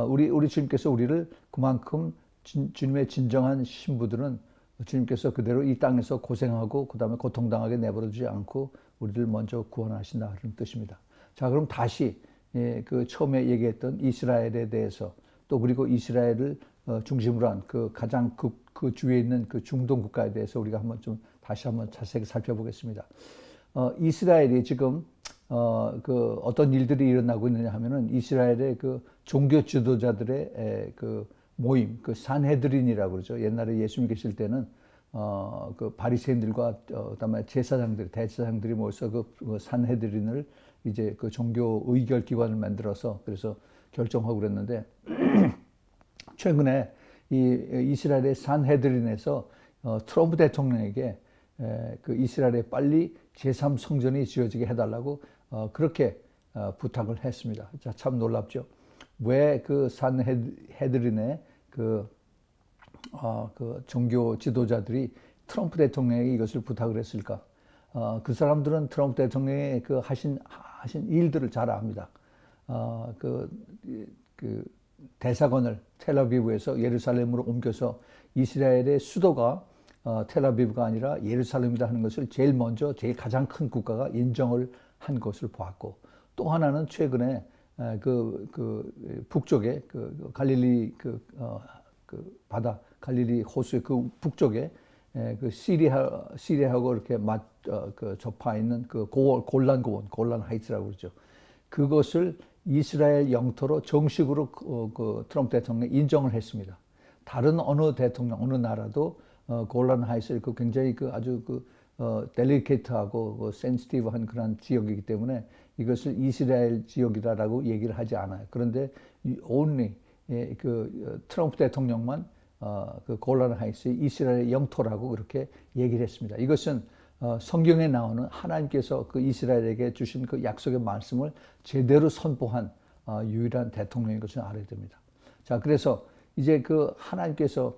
우리 주님께서 우리를 그만큼 주님의 진정한 신부들은 주님께서 그대로 이 땅에서 고생하고 그 다음에 고통당하게 내버려두지 않고 우리를 먼저 구원하신다 그런 뜻입니다. 자, 그럼 다시 그 처음에 얘기했던 이스라엘에 대해서 또 그리고 이스라엘을 중심으로 한 그 가장 그 주위에 있는 그 중동 국가에 대해서 우리가 한번 좀 다시 한번 자세히 살펴보겠습니다. 이스라엘이 지금 어떤 일들이 일어나고 있느냐 하면은 이스라엘의 그 종교 지도자들의 그 모임, 그 산헤드린이라고 그러죠. 옛날에 예수님 계실 때는 그 바리새인들과 그다음에 대제사장들이 모여서 그 산헤드린을 이제 그 종교 의결 기관을 만들어서 그래서 결정하고 그랬는데 최근에 이 이스라엘의 산헤드린에서 트럼프 대통령에게 그 이스라엘에 빨리 제3성전이 지어지게 해달라고 그렇게 부탁을 했습니다. 자, 참 놀랍죠. 왜 그 산헤드린의 그 종교 지도자들이 트럼프 대통령에게 이것을 부탁을 했을까? 그 사람들은 트럼프 대통령의 그 하신 일들을 잘 압니다. 그 대사관을 텔아비브에서 예루살렘으로 옮겨서 이스라엘의 수도가 텔아비브가 아니라 예루살렘이다 하는 것을 제일 먼저 가장 큰 국가가 인정을 한 것을 보았고, 또 하나는 최근에 북쪽에 갈릴리 바다 갈릴리 호수의 그 북쪽에 그 시리아하고 이렇게 접하 있는 그 골란 하이츠라고 그러죠. 그것을 이스라엘 영토로 정식으로 그 트럼프 대통령이 인정을 했습니다. 다른 어느 대통령, 어느 나라도 골란 하이츠를 굉장히 아주 델리케이트하고 센시티브한 그런 지역이기 때문에 이것을 이스라엘 지역이라고 얘기를 하지 않아요. 그런데 only 트럼프 대통령만 그 골란 하이츠의 이스라엘 영토라고 그렇게 얘기를 했습니다. 이것은 성경에 나오는 하나님께서 그 이스라엘에게 주신 그 약속의 말씀을 제대로 선포한 유일한 대통령인 것을 알아야 됩니다. 자, 그래서 이제 그 하나님께서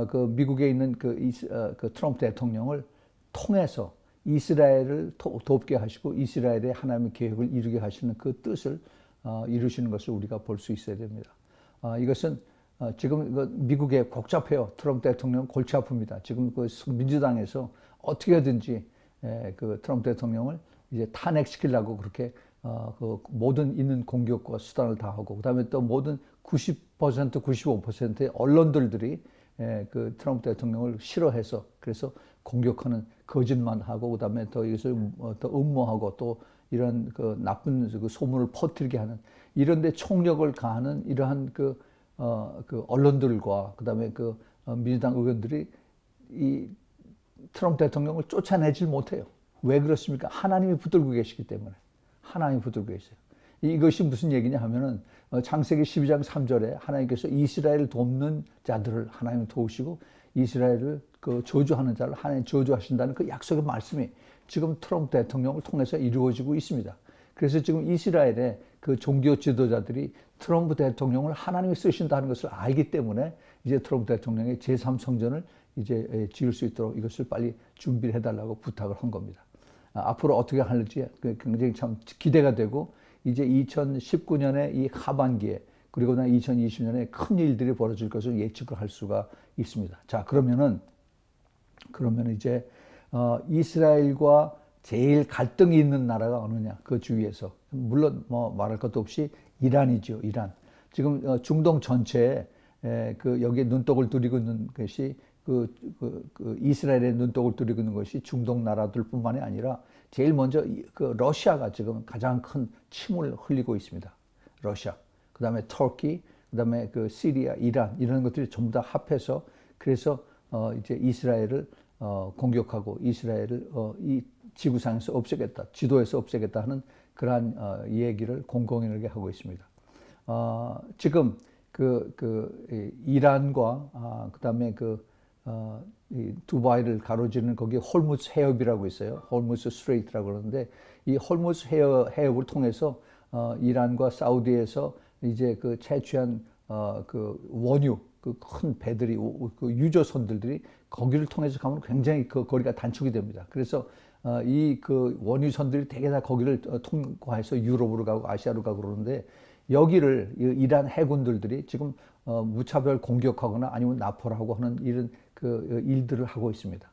그 미국에 있는 그 트럼프 대통령을 통해서 이스라엘을 돕게 하시고 이스라엘의 하나님의 계획을 이루게 하시는 그 뜻을 이루시는 것을 우리가 볼 수 있어야 됩니다. 이것은 지금 미국에 복잡해요. 트럼프 대통령 골치 아픕니다. 지금 그 민주당에서 어떻게든지 그 트럼프 대통령을 이제 탄핵시키려고 그렇게 그 모든 있는 공격과 수단을 다 하고, 그다음에 또 모든 90%, 95%의 언론들이 그 트럼프 대통령을 싫어해서 그래서 공격하는 거짓만 하고, 그다음에 또 이것을 또 음모하고 또 이런 그 나쁜 그 소문을 퍼뜨리게 하는 이런데 총력을 가하는 이러한 그 언론들과 그다음에 그 민주당 의원들이 이 트럼프 대통령을 쫓아내질 못해요. 왜 그렇습니까? 하나님이 붙들고 계시기 때문에. 하나님이 붙들고 계세요. 이것이 무슨 얘기냐 하면은 창세기 12장 3절에 하나님께서 이스라엘을 돕는 자들을 하나님 도우시고 이스라엘을 그 저주하는 자를 하나님 저주하신다는 그 약속의 말씀이 지금 트럼프 대통령을 통해서 이루어지고 있습니다. 그래서 지금 이스라엘의 그 종교 지도자들이 트럼프 대통령을 하나님이 쓰신다는 것을 알기 때문에 이제 트럼프 대통령의 제3성전을 이제 지을 수 있도록 이것을 빨리 준비를 해달라고 부탁을 한 겁니다. 앞으로 어떻게 할지 굉장히 참 기대가 되고, 이제 2019년의 이 하반기에 그리고 2020년에 큰 일들이 벌어질 것을 예측을 할 수가 있습니다. 자, 그러면 이제 이스라엘과 제일 갈등이 있는 나라가 어느냐? 그 주위에서 물론 뭐 말할 것도 없이 이란이죠. 이란. 지금 중동 전체에 여기에 눈독을 들이고 있는 것이 이스라엘의 눈독을 들이고 있는 것이 중동 나라들뿐만이 아니라 제일 먼저 그 러시아가 지금 가장 큰 침을 흘리고 있습니다. 러시아, 그다음에 터키, 그다음에 그 시리아, 이란 이런 것들이 전부 다 합해서 그래서 이제 이스라엘을 공격하고 이스라엘을 이 지구상에서 없애겠다, 지도에서 없애겠다 하는 그러한 얘기를 공공연하게 하고 있습니다. 지금 이란과 그다음에 이 두바이를 가로지르는 거기 홀무즈 해협이라고 있어요. 홀무즈 스트레이트라고 그러는데 이 홀무즈 해협을 통해서 이란과 사우디에서 이제 그 채취한 그 원유 그 큰 배들이 그 유조선들이 거기를 통해서 가면 굉장히 그 거리가 단축이 됩니다. 그래서 이 그 원유선들이 대개 다 거기를 통과해서 유럽으로 가고 아시아로 가고 그러는데 여기를 이란 해군들이 지금 무차별 공격하거나 아니면 납포하고 하는 이런 그 일들을 하고 있습니다.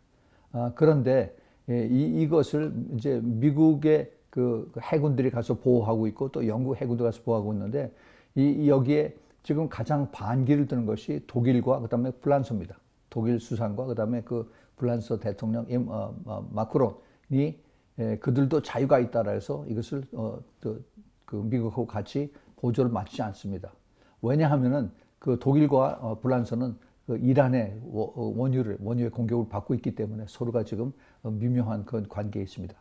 그런데 이것을 이제 미국의 그 해군들이 가서 보호하고 있고 또 영국 해군도 가서 보호하고 있는데 여기에 지금 가장 반기를 드는 것이 독일과 그다음에 프랑스입니다. 독일 수상과 그다음에 그 프랑스 대통령 마크론이 그들도 자유가 있다라 해서 이것을 그 미국하고 같이 보조를 맞추지 않습니다. 왜냐하면은 그 독일과 프랑스는 그 이란의 원유의 공격을 받고 있기 때문에 서로가 지금 미묘한 그런 관계에 있습니다.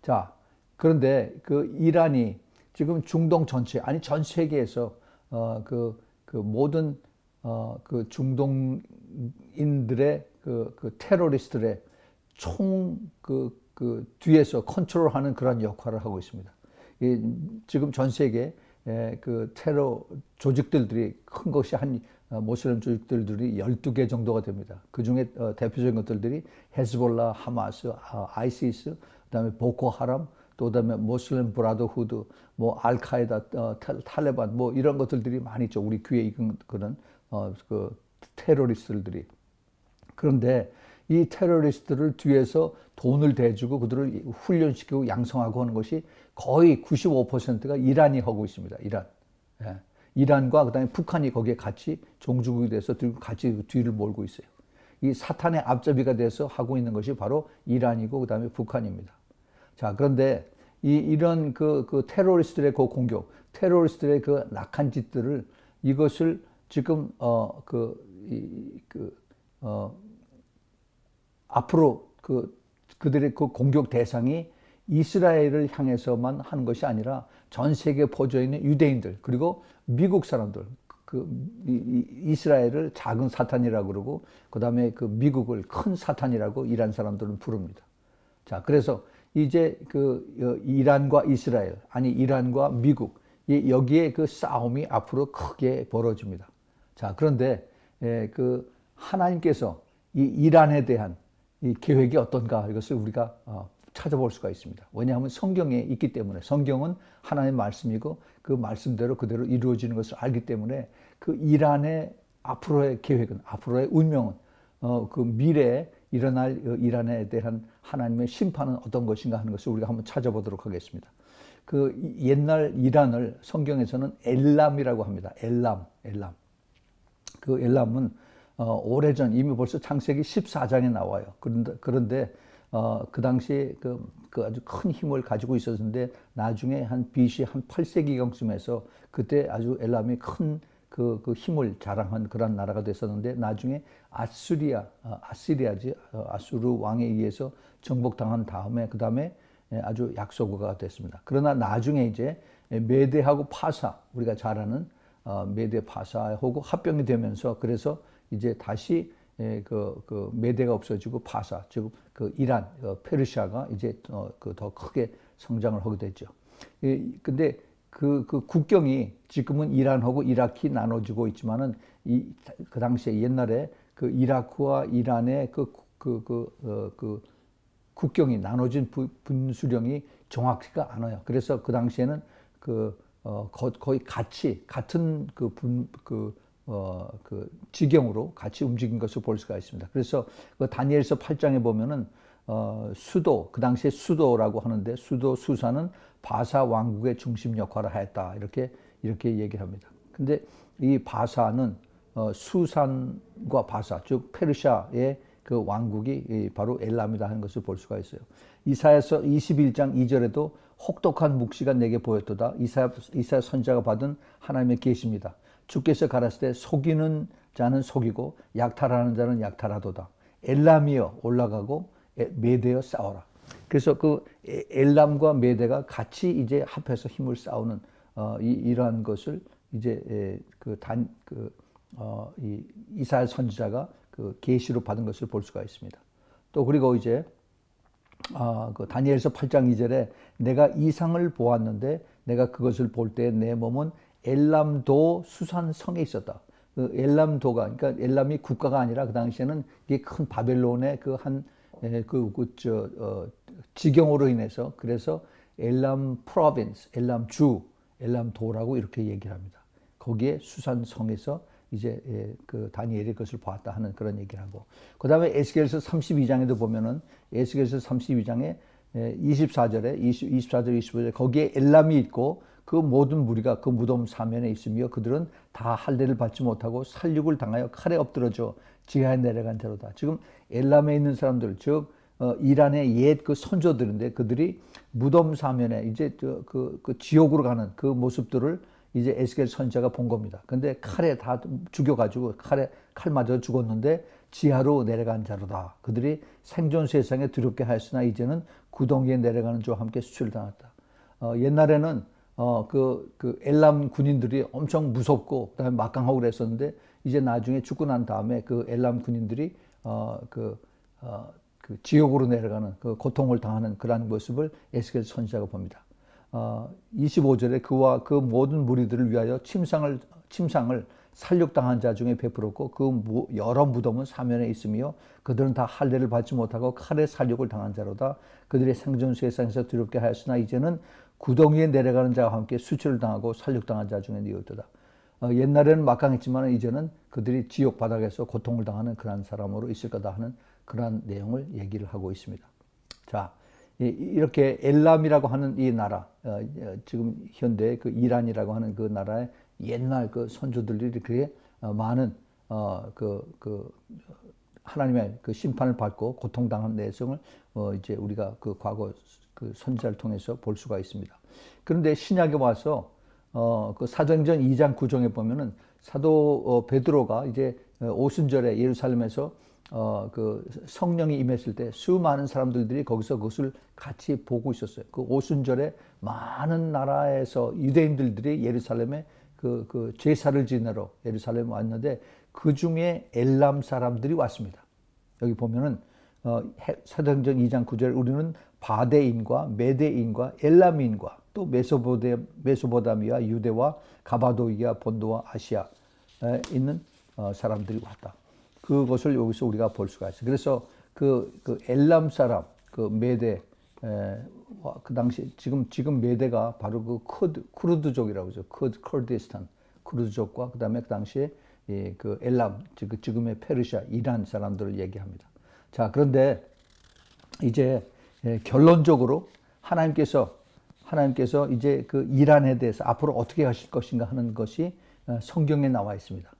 자, 그런데 그 이란이 지금 중동 전체, 아니 전 세계에서 그 모든 그 중동인들의 그 테러리스트들의 총 그 뒤에서 컨트롤하는 그런 역할을 하고 있습니다. 지금 전 세계 그 테러 조직들이 큰 것이 한 모슬렘 조직들이 12개 정도가 됩니다. 그 중에 대표적인 것들이 헤즈볼라, 하마스, 아이시스, 그다음에 보코하람, 또 그다음에 모슬렘 브라더후드, 뭐 알카에다, 탈레반, 뭐 이런 것들이 많이 있죠. 우리 귀에 익은 그런 그 테러리스트들이. 그런데 이 테러리스트를 뒤에서 돈을 대주고 그들을 훈련시키고 양성하고 하는 것이 거의 95%가 이란이 하고 있습니다. 이란. 예. 이란과 그다음에 북한이 거기에 같이 종주국이 돼서 같이 뒤를 몰고 있어요. 이 사탄의 앞잡이가 돼서 하고 있는 것이 바로 이란이고 그다음에 북한입니다. 자, 그런데 이런 그 테러리스트들의 그 공격, 테러리스트들의 그 낙한 짓들을 이것을 지금 앞으로 그들의 그 공격 대상이 이스라엘을 향해서만 하는 것이 아니라 전 세계에 퍼져 있는 유대인들 그리고 미국 사람들 이스라엘을 작은 사탄이라고 그러고 그다음에 그 미국을 큰 사탄이라고 이란 사람들은 부릅니다. 자, 그래서 이제 이란과 이스라엘 아니 이란과 미국 여기에 그 싸움이 앞으로 크게 벌어집니다. 자, 그런데 그 하나님께서 이 이란에 대한 이 계획이 어떤가 이것을 우리가 찾아볼 수가 있습니다. 왜냐하면 성경에 있기 때문에 성경은 하나님의 말씀이고 그 말씀대로 그대로 이루어지는 것을 알기 때문에 그 이란의 앞으로의 계획은 앞으로의 운명은 그 미래에 일어날 이란에 대한 하나님의 심판은 어떤 것인가 하는 것을 우리가 한번 찾아보도록 하겠습니다. 그 옛날 이란을 성경에서는 엘람이라고 합니다. 엘람. 그 엘람은 오래전 이미 벌써 창세기 14장에 나와요. 그런데 그 당시에 그 아주 큰 힘을 가지고 있었는데 나중에 한 BC 한 8세기경쯤에서 그때 아주 엘람이 큰 그 힘을 자랑한 그런 나라가 됐었는데 나중에 아시리아지 아수르 왕에 의해서 정복당한 다음에 그 다음에 아주 약소국가가 됐습니다. 그러나 나중에 이제 메대하고 파사 우리가 잘 아는 메대 파사하고 합병이 되면서 그래서 이제 다시 그 메대가 없어지고 파사 즉 그 이란 페르시아가 이제 더 크게 성장을 하게 됐죠. 근데 그 국경이 지금은 이란하고 이라크이 나눠지고 있지만은 그 당시에 옛날에 그 이라크와 이란의 그 국경이 나눠진 분수령이 정확히가 않아요. 그래서 그 당시에는 거의 같은 지경으로 같이 움직인 것을 볼 수가 있습니다. 그래서 그 다니엘서 8장에 보면은 그 당시에 수도라고 하는데 수사는 바사 왕국의 중심 역할을 했다. 이렇게 얘기를 합니다. 근데 이 바사는 수산과 바사, 즉 페르시아의 그 왕국이 바로 엘람이다 하는 것을 볼 수가 있어요. 이사야서 21장 2절에도 혹독한 묵시가 내게 보였도다. 이사야 선지자가 받은 하나님의 계시입니다. 주께서 가라사대 때 속이는 자는 속이고 약탈하는 자는 약탈하도다. 엘람이여 올라가고 메대여 싸워라. 그래서 그 엘람과 메대가 같이 이제 합해서 힘을 싸우는 이러한 것을 이제 이사야 선지자가 그 계시로 받은 것을 볼 수가 있습니다. 또 그리고 이제 그 다니엘서 8장 2절에 내가 이상을 보았는데 내가 그것을 볼 때 내 몸은 엘람도 수산성에 있었다. 그 엘람도가 그러니까 엘람이 국가가 아니라 그 당시에는 이게 큰 바벨론의 지경으로 인해서 그래서 엘람 프로빈스, 엘람 주, 엘람 도라고 이렇게 얘기를 합니다. 거기에 수산성에서 이제 그 다니엘이 그것을 보았다 하는 그런 얘기를 하고, 그 다음에 에스겔서 32장에도 보면은 에스겔서 32장에 24절에 25절에 거기에 엘람이 있고 그 모든 무리가 그 무덤 사면에 있으며 그들은 다 할례를 받지 못하고 살육을 당하여 칼에 엎드러져 지하에 내려간 자로다. 지금 엘람에 있는 사람들, 즉 이란의 옛 그 선조들인데 그들이 무덤 사면에 이제 그 지옥으로 가는 그 모습들을 이제 에스겔 선지자가 본 겁니다. 근데 칼에 다 죽여가지고 칼 맞아 죽었는데 지하로 내려간 자로다. 그들이 생존 세상에 두렵게 하였으나 이제는 구덩이에 내려가는 자와 함께 수출당했다. 옛날에는 그 엘람 군인들이 엄청 무섭고 그다음에 막강하고 그랬었는데 이제 나중에 죽고 난 다음에 그 엘람 군인들이 그 지옥으로 내려가는 그 고통을 당하는 그러한 모습을 에스겔 선지자가 봅니다. 25절에 그와 그 모든 무리들을 위하여 침상을 살육당한 자 중에 베풀었고 그 여러 무덤은 사면에 있으며 그들은 다 할례를 받지 못하고 칼에 살육을 당한 자로다. 그들의 생존 세상에서 두렵게 하였으나 이제는 구덩이에 내려가는 자와 함께 수치를 당하고 살육당한 자 중에 되었도다. 옛날에는 막강했지만 이제는 그들이 지옥 바닥에서 고통을 당하는 그러한 사람으로 있을 거다 하는 그러한 내용을 얘기를 하고 있습니다. 자, 이렇게 엘람이라고 하는 이 나라, 지금 현대 그 이란이라고 하는 그 나라의 옛날 그 선조들이 이렇게 많은 하나님의 그 심판을 받고 고통당한 내성을 이제 우리가 그 과거 그 선지자를 통해서 볼 수가 있습니다. 그런데 신약에 와서 그 사도행전 2장 9절에 보면은 사도 베드로가 이제 오순절에 예루살렘에서 그 성령이 임했을 때 수많은 사람들이 거기서 그것을 같이 보고 있었어요. 그 오순절에 많은 나라에서 유대인들이 예루살렘에 그 제사를 지내러 예루살렘에 왔는데 그 중에 엘람 사람들이 왔습니다. 여기 보면은 사도행전 2장 9절 우리는 바데인과 메데인과 엘람인과 또 메소포다미아 유대와 가바도기아 본도와 아시아에 있는 사람들이 왔다. 그것을 여기서 우리가 볼 수가 있어요. 그래서 그 엘람 사람, 그 메데, 그 당시 지금 메데가 바로 그 쿠르드족이라고 하죠. 쿠르디스탄, 쿠르드족과 그 다음에 그 당시에 그 엘람, 지금의 페르시아, 이란 사람들을 얘기합니다. 자, 그런데 이제 결론적으로 하나님께서 이제 그 이란에 대해서 앞으로 어떻게 하실 것인가 하는 것이 성경에 나와 있습니다.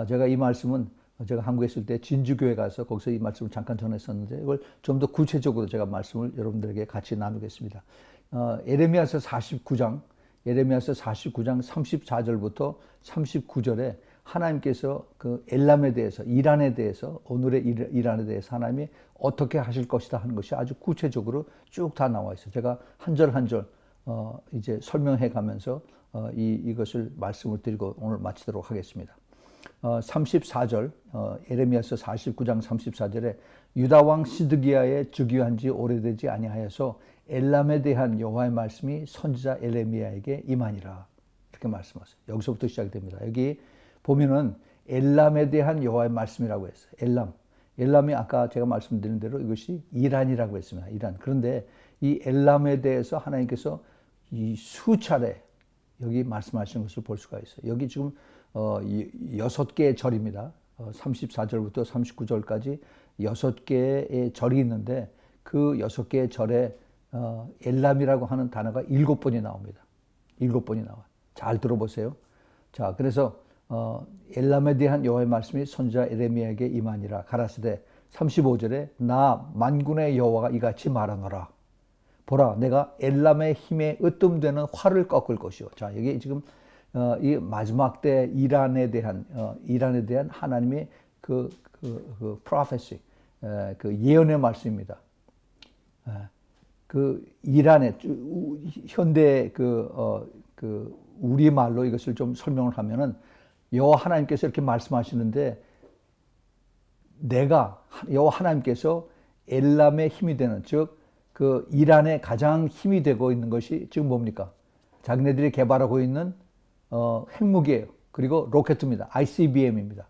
제가 이 말씀은 제가 한국에 있을 때 진주교회 가서 거기서 이 말씀을 잠깐 전했었는데 이걸 좀 더 구체적으로 제가 말씀을 여러분들에게 같이 나누겠습니다. 예레미야서 49장 34절부터 39절에 하나님께서 그 엘람에 대해서, 이란에 대해서, 오늘의 이란에 대해서 하나님이 어떻게 하실 것이다 하는 것이 아주 구체적으로 쭉 다 나와 있어요. 제가 한 절 한 절 이제 설명해 가면서 이것을 말씀을 드리고 오늘 마치도록 하겠습니다. 34절, 예레미야서 49장 34절에 유다 왕 시드기야의 즉위한 지 오래되지 아니하여서 엘람에 대한 여호와의 말씀이 선지자 예레미야에게 임하니라. 이렇게 말씀하세요. 여기서부터 시작됩니다. 여기 보면은 엘람에 대한 여호와의 말씀이라고 했어요. 엘람이 아까 제가 말씀드린 대로 이것이 이란이라고 했습니다. 이란. 그런데 이 엘람에 대해서 하나님께서 이 수차례 여기 말씀하시는 것을 볼 수가 있어요. 여기 지금 6개의 절입니다. 34절부터 39절까지 6개의 절이 있는데 그 6개의 절에 엘람이라고 하는 단어가 7번이 나옵니다. 7번이 나와요. 잘 들어보세요. 자, 그래서 엘람에 대한 여호와의 말씀이 선지자 에레미야에게 임하니라. 가라사대 35절에 나 만군의 여호와가 이같이 말하노라. 보라, 내가 엘람의 힘에 으뜸되는 활을 꺾을 것이요. 자, 여기 지금 이 마지막 때 이란에 대한 하나님의 그 prophecy, 그 예언의 말씀입니다. 그 이란의 현대 그 우리 말로 이것을 좀 설명을 하면은 여호와 하나님께서 이렇게 말씀하시는데, 내가 여호와 하나님께서 엘람의 힘이 되는, 즉 그 이란의 가장 힘이 되고 있는 것이 지금 뭡니까? 자기네들이 개발하고 있는 핵무기예요. 그리고 로켓입니다. ICBM입니다.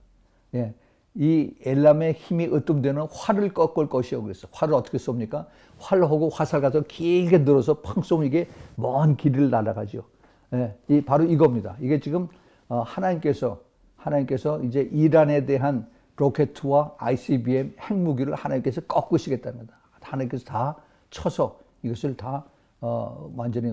예. 이 엘람의 힘이 으뜸되는 활을 꺾을 것이요. 그랬어. 활을 어떻게 쏩니까? 활하고 화살 같은 길게 늘어서 펑 쏘면 이게 먼 길을 날아가죠. 예. 바로 이겁니다. 이게 지금 하나님께서 이제 이란에 대한 로켓과 ICBM 핵무기를 하나님께서 꺾으시겠답니다. 하나님께서 다 쳐서 이것을 다 완전히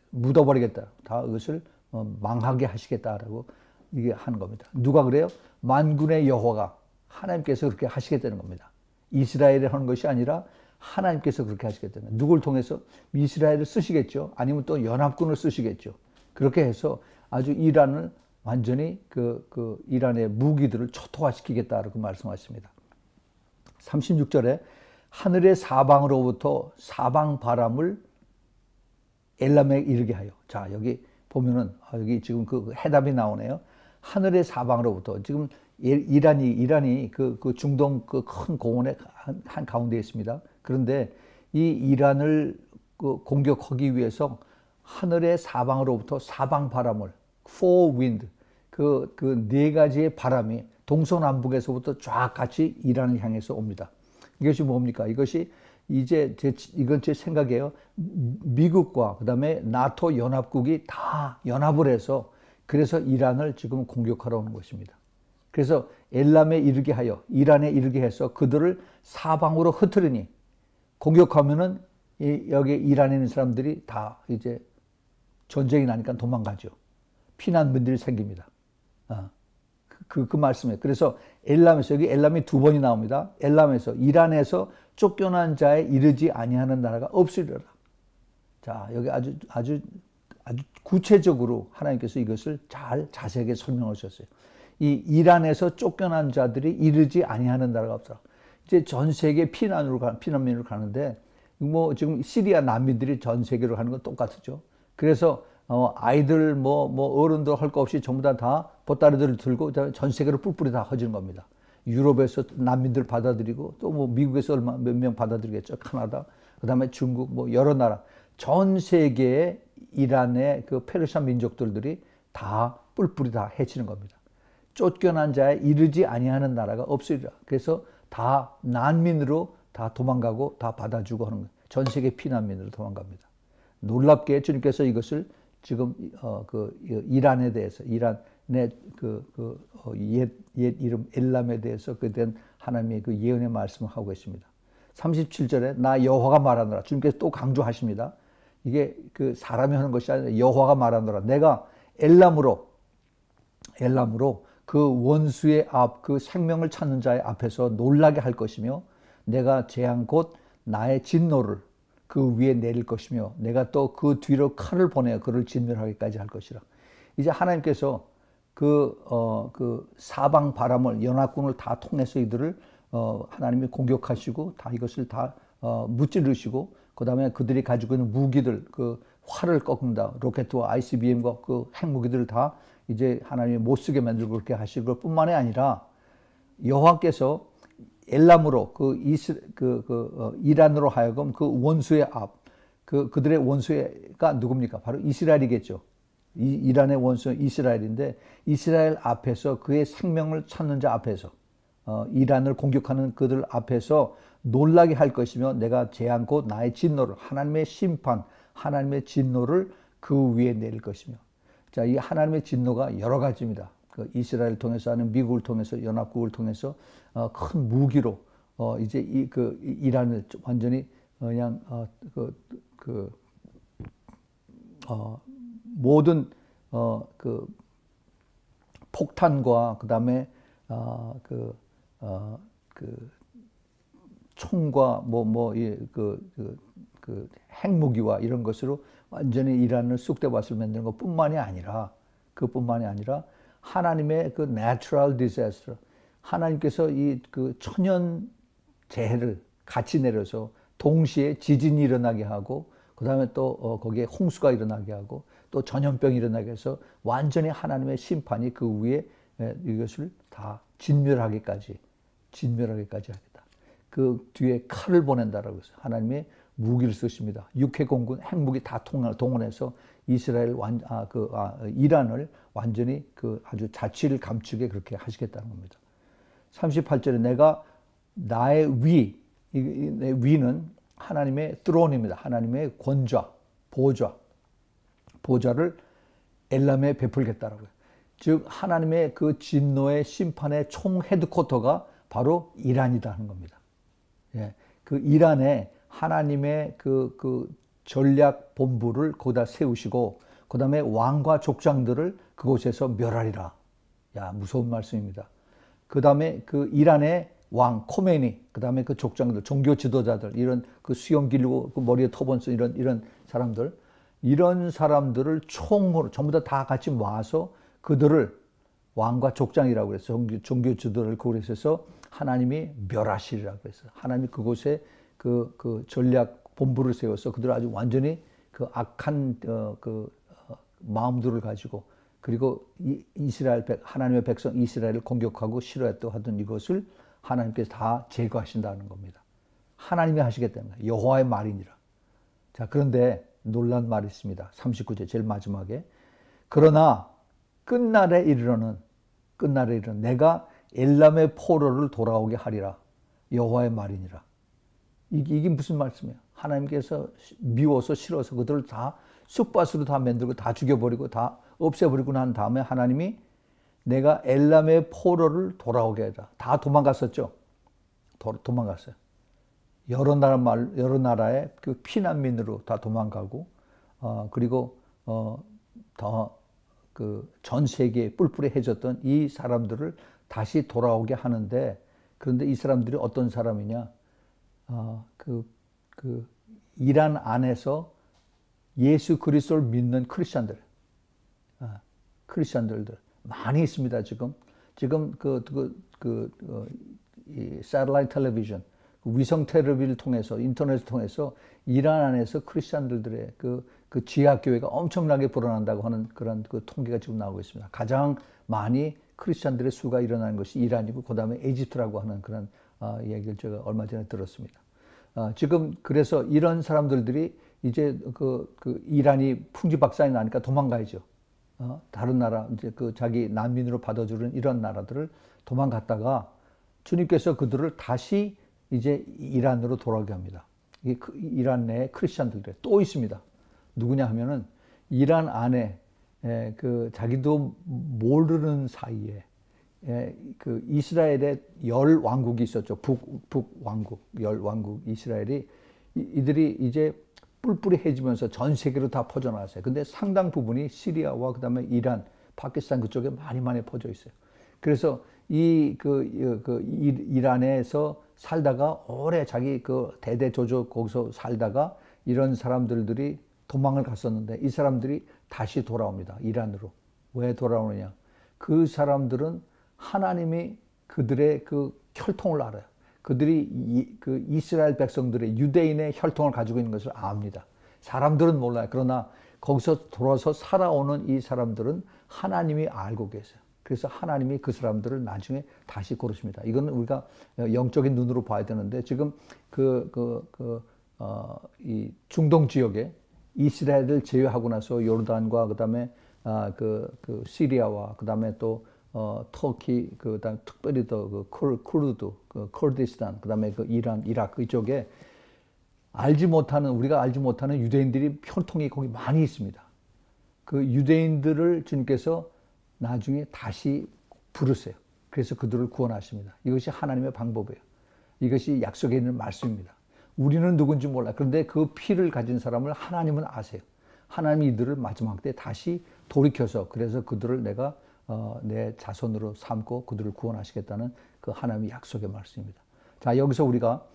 묻어버리겠다. 다 이것을 망하게 하시겠다라고 이게 하는 겁니다. 누가 그래요? 만군의 여호와가, 하나님께서 그렇게 하시겠다는 겁니다. 이스라엘이 하는 것이 아니라 하나님께서 그렇게 하시겠다는, 누굴 통해서? 이스라엘을 쓰시겠죠. 아니면 또 연합군을 쓰시겠죠. 그렇게 해서 아주 이란을 완전히 그 이란의 무기들을 초토화시키겠다라고 말씀하십니다. 36절에 하늘의 사방으로부터 사방 바람을 엘람에 이르게 하여. 자, 여기 보면은 여기 지금 그 해답이 나오네요. 하늘의 사방으로부터. 지금 이란이 그 중동 그 큰 공원의 한 가운데 있습니다. 그런데 이 이란을 공격하기 위해서 하늘의 사방으로부터 사방 바람을, four wind, 그 네 가지의 바람이 동서남북에서부터 쫙 같이 이란을 향해서 옵니다. 이것이 뭡니까? 이것이 이제 이건 제 생각이에요. 미국과 그다음에 나토 연합국이 다 연합을 해서 그래서 이란을 지금 공격하러 오는 것입니다. 그래서 엘람에 이르게 하여, 이란에 이르게 해서 그들을 사방으로 흩으리니, 공격하면은 여기 이란에 있는 사람들이 다 이제 전쟁이 나니까 도망가죠. 피난민들이 생깁니다. 그 말씀이에요. 그래서 엘람에서, 여기 엘람이 두 번이 나옵니다. 엘람에서, 이란에서 쫓겨난 자에 이르지 아니하는 나라가 없으리라. 자, 여기 아주 구체적으로 하나님께서 이것을 잘 자세하게 설명하셨어요. 이 이란에서 쫓겨난 자들이 이르지 아니하는 나라가 없어라. 이제 전 세계 피난민으로 가는데, 뭐 지금 시리아 난민들이 전 세계로 가는 건 똑같죠. 그래서 아이들 어른들 할 거 없이 전부 다 보따리들을 들고 전 세계로 뿔뿔이 다 퍼지는 겁니다. 유럽에서 난민들 받아들이고, 또 뭐 미국에서 몇 명 받아들이겠죠. 카나다, 그다음에 중국, 뭐 여러 나라, 전 세계의 이란의 그 페르시아 민족들이 다 뿔뿔이 다 해치는 겁니다. 쫓겨난 자에 이르지 아니하는 나라가 없으리라. 그래서 다 난민으로 다 도망가고 다 받아주고 하는 거예요. 전 세계 피난민으로 도망갑니다. 놀랍게 주님께서 이것을 지금 이란에 대해서, 이란의 옛 이름 엘람에 대해서 그된 하나님의 그 예언의 말씀을 하고 있습니다. 37절에 나 여호와가 말하노라. 주님께서 또 강조하십니다. 이게 그 사람이 하는 것이 아니라 여호와가 말하노라. 내가 엘람으로 그 원수의 앞, 그 생명을 찾는 자의 앞에서 놀라게 할 것이며, 내가 재앙 곧 나의 진노를 그 위에 내릴 것이며, 내가 또 그 뒤로 칼을 보내어 그를 진멸하기까지 할 것이라. 이제 하나님께서 그 사방 바람을, 연합군을 다 통해서 이들을 하나님이 공격하시고 다 이것을 다 무찌르시고, 그 다음에 그들이 가지고 있는 무기들, 그 활을 꺾는다, 로켓과 ICBM과 그 핵무기들을 다 이제 하나님이 못 쓰게 만들고 그렇게 하실 것 뿐만이 아니라, 여호와께서 엘람으로 이란으로 하여금 그 원수의 앞, 그들의 원수가 누굽니까? 바로 이스라엘이겠죠. 이란의 원수 이스라엘인데, 이스라엘 앞에서, 그의 생명을 찾는 자 앞에서, 이란을 공격하는 그들 앞에서 놀라게 할 것이며, 내가 재앙 곧 나의 진노를, 하나님의 심판, 하나님의 진노를 그 위에 내릴 것이며. 자, 이 하나님의 진노가 여러 가지입니다. 그 이스라엘을 통해서 하는, 미국을 통해서, 연합국을 통해서 큰 무기로 이제 이란을 완전히 그냥 모든 폭탄과 그다음에 총과 핵무기와 이런 것으로 완전히 이란을 쑥대밭을 만드는 것뿐만이 아니라 그뿐만이 아니라 하나님의 그 natural disaster, 하나님께서 이 그 천연 재해를 같이 내려서 동시에 지진이 일어나게 하고 그다음에 또 거기에 홍수가 일어나게 하고 또 전염병이 일어나게 해서 완전히 하나님의 심판이 그 위에 이것을 다 진멸하기까지 하겠다. 그 뒤에 칼을 보낸다라고 해서 하나님의 무기를 쓰십니다. 육해공군, 핵무기 다 동원해서 이란을 완전히 그 아주 자취를 감추게 그렇게 하시겠다는 겁니다. 38절에 내가 나의 위는 하나님의 트론입니다. 하나님의 권좌, 보좌를 엘람에 베풀겠다라고요. 즉 하나님의 그 진노의 심판의 총 헤드쿼터가 바로 이란이다 하는 겁니다. 예, 그 이란에 하나님의 그 전략 본부를 거기다 세우시고 그 다음에 왕과 족장들을 그곳에서 멸하리라. 야, 무서운 말씀입니다. 그 다음에 그 이란의 왕 코메니, 그 다음에 그 족장들, 종교 지도자들, 이런 그 수염 길고 그 머리에 터번 쓴 이런 사람들을 총으로 전부 다 같이 모아서 그들을 왕과 족장이라고 해서 종교 지도를 그곳에서 하나님이 멸하시리라고 해서 하나님이 그곳에 그 전략 본부를 세워서 그들을 아주 완전히 그 악한 마음들을 가지고 그리고 하나님의 백성 이스라엘을 공격하고 싫어했다고 하던 이것을 하나님께서 다 제거하신다는 겁니다. 하나님이 하시겠다는 거예요. 여호와의 말이니라. 자, 그런데 놀란 말이 있습니다. 39절 제일 마지막에 그러나 끝날에 이르러는 내가 엘람의 포로를 돌아오게 하리라. 여호와의 말이니라. 이게 무슨 말씀이에요? 하나님께서 미워서 싫어서 그들을 다 쑥밭으로 다 만들고 다 죽여버리고 다 없애버리고 난 다음에 하나님이 내가 엘람의 포로를 돌아오게 해라. 다 도망갔었죠. 도망갔어요. 여러 나라의 그 피난민으로 다 도망가고 그리고 그 전 세계에 뿔뿔이해졌던 이 사람들을 다시 돌아오게 하는데 그런데 이 사람들이 어떤 사람이냐? 이란 안에서 예수 그리스도를 믿는 크리스천들들 많이 있습니다. 지금 이 새틀라이트 텔레비전, 위성 텔레비를 통해서 인터넷을 통해서 이란 안에서 크리스천들의 그 지하 교회가 엄청나게 불어난다고 하는 그런 그 통계가 지금 나오고 있습니다. 가장 많이 크리스천들의 수가 일어나는 것이 이란이고 그다음에 이집트라고 하는 그런 얘기를 제가 얼마 전에 들었습니다. 지금 그래서 이런 사람들이 이제 그 이란이 풍지박산이 나니까 도망가야죠. 다른 나라 이제 그 자기 난민으로 받아주는 이런 나라들을 도망갔다가 주님께서 그들을 다시 이제 이란으로 돌아오게 합니다. 이란 내에 크리스천들이 또 있습니다. 누구냐 하면은 이란 안에 그 자기도 모르는 사이에 그 이스라엘의 열 왕국이 있었죠. 북왕국, 열 왕국 이스라엘이 이들이 이제 뿔뿔이해지면서 전 세계로 다 퍼져나왔어요. 근데 상당 부분이 시리아와 그다음에 이란, 파키스탄 그쪽에 많이 퍼져 있어요. 그래서 이란에서 살다가 오래 자기 그 대대조조 거기서 살다가 이런 사람들이 도망을 갔었는데 이 사람들이 다시 돌아옵니다. 이란으로. 왜 돌아오느냐? 그 사람들은 하나님이 그들의 그 혈통을 알아요. 그들이 그 이스라엘 백성들의 유대인의 혈통을 가지고 있는 것을 압니다. 사람들은 몰라요. 그러나 거기서 돌아서 살아오는 이 사람들은 하나님이 알고 계세요. 그래서 하나님이 그 사람들을 나중에 다시 고르십니다. 이거는 우리가 영적인 눈으로 봐야 되는데 지금 이 중동 지역에 이스라엘을 제외하고 나서 요르단과 그다음에 그 시리아와 그다음에 또 터키 그다음 특별히 또 그 쿠르드, 그 쿠르디스탄 그다음에 그 이란, 이라크 이쪽에 우리가 알지 못하는 유대인들이 혈통이 거기 많이 있습니다. 그 유대인들을 주님께서 나중에 다시 부르세요. 그래서 그들을 구원하십니다. 이것이 하나님의 방법이에요. 이것이 약속에 있는 말씀입니다. 우리는 누군지 몰라요. 그런데 그 피를 가진 사람을 하나님은 아세요. 하나님이 이들을 마지막 때 다시 돌이켜서 그래서 그들을 내가 내 자손으로 삼고 그들을 구원하시겠다는 그 하나님의 약속의 말씀입니다. 자, 여기서 우리가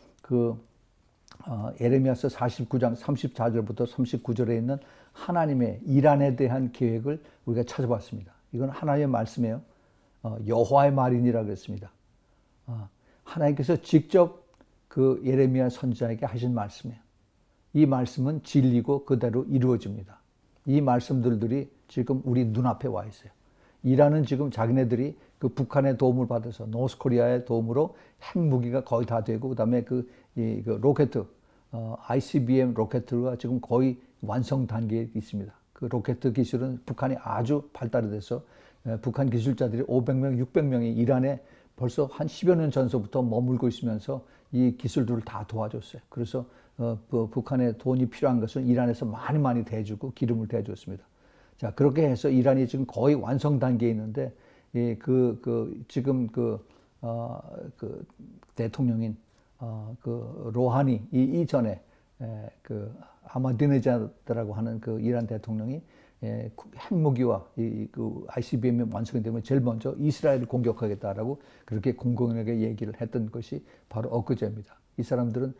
예레미야서 49장 34절부터 39절에 있는 하나님의 이란에 대한 계획을 우리가 찾아봤습니다. 이건 하나님의 말씀이에요. 여호와의 말이니라 그랬습니다. 하나님께서 직접 그 예레미야 선지자에게 하신 말씀이에요. 이 말씀은 진리고 그대로 이루어집니다. 이 말씀들이 지금 우리 눈앞에 와 있어요. 이란은 지금 자기네들이 그 북한의 도움을 받아서 노스코리아의 도움으로 핵무기가 거의 다 되고 그다음에 그 로켓 ICBM 로켓가 지금 거의 완성 단계에 있습니다. 그 로켓 기술은 북한이 아주 발달이 돼서 북한 기술자들이 500명, 600명이 이란에 벌써 한 10여 년 전서부터 머물고 있으면서 이 기술들을 다 도와줬어요. 그래서 북한에 돈이 필요한 것은 이란에서 많이 대주고 기름을 대줬습니다. 자, 그렇게 해서 이란이 지금 거의 완성 단계에 있는데 지금 그 대통령인 그 로하니 이전에 그 아마디네자드라고 하는 그 이란 대통령이 핵무기와 그 ICBM이 완성이 되면 제일 먼저 이스라엘을 공격하겠다라고 그렇게 공공연하게 얘기를 했던 것이 바로 엊그제입니다. 이 사람들은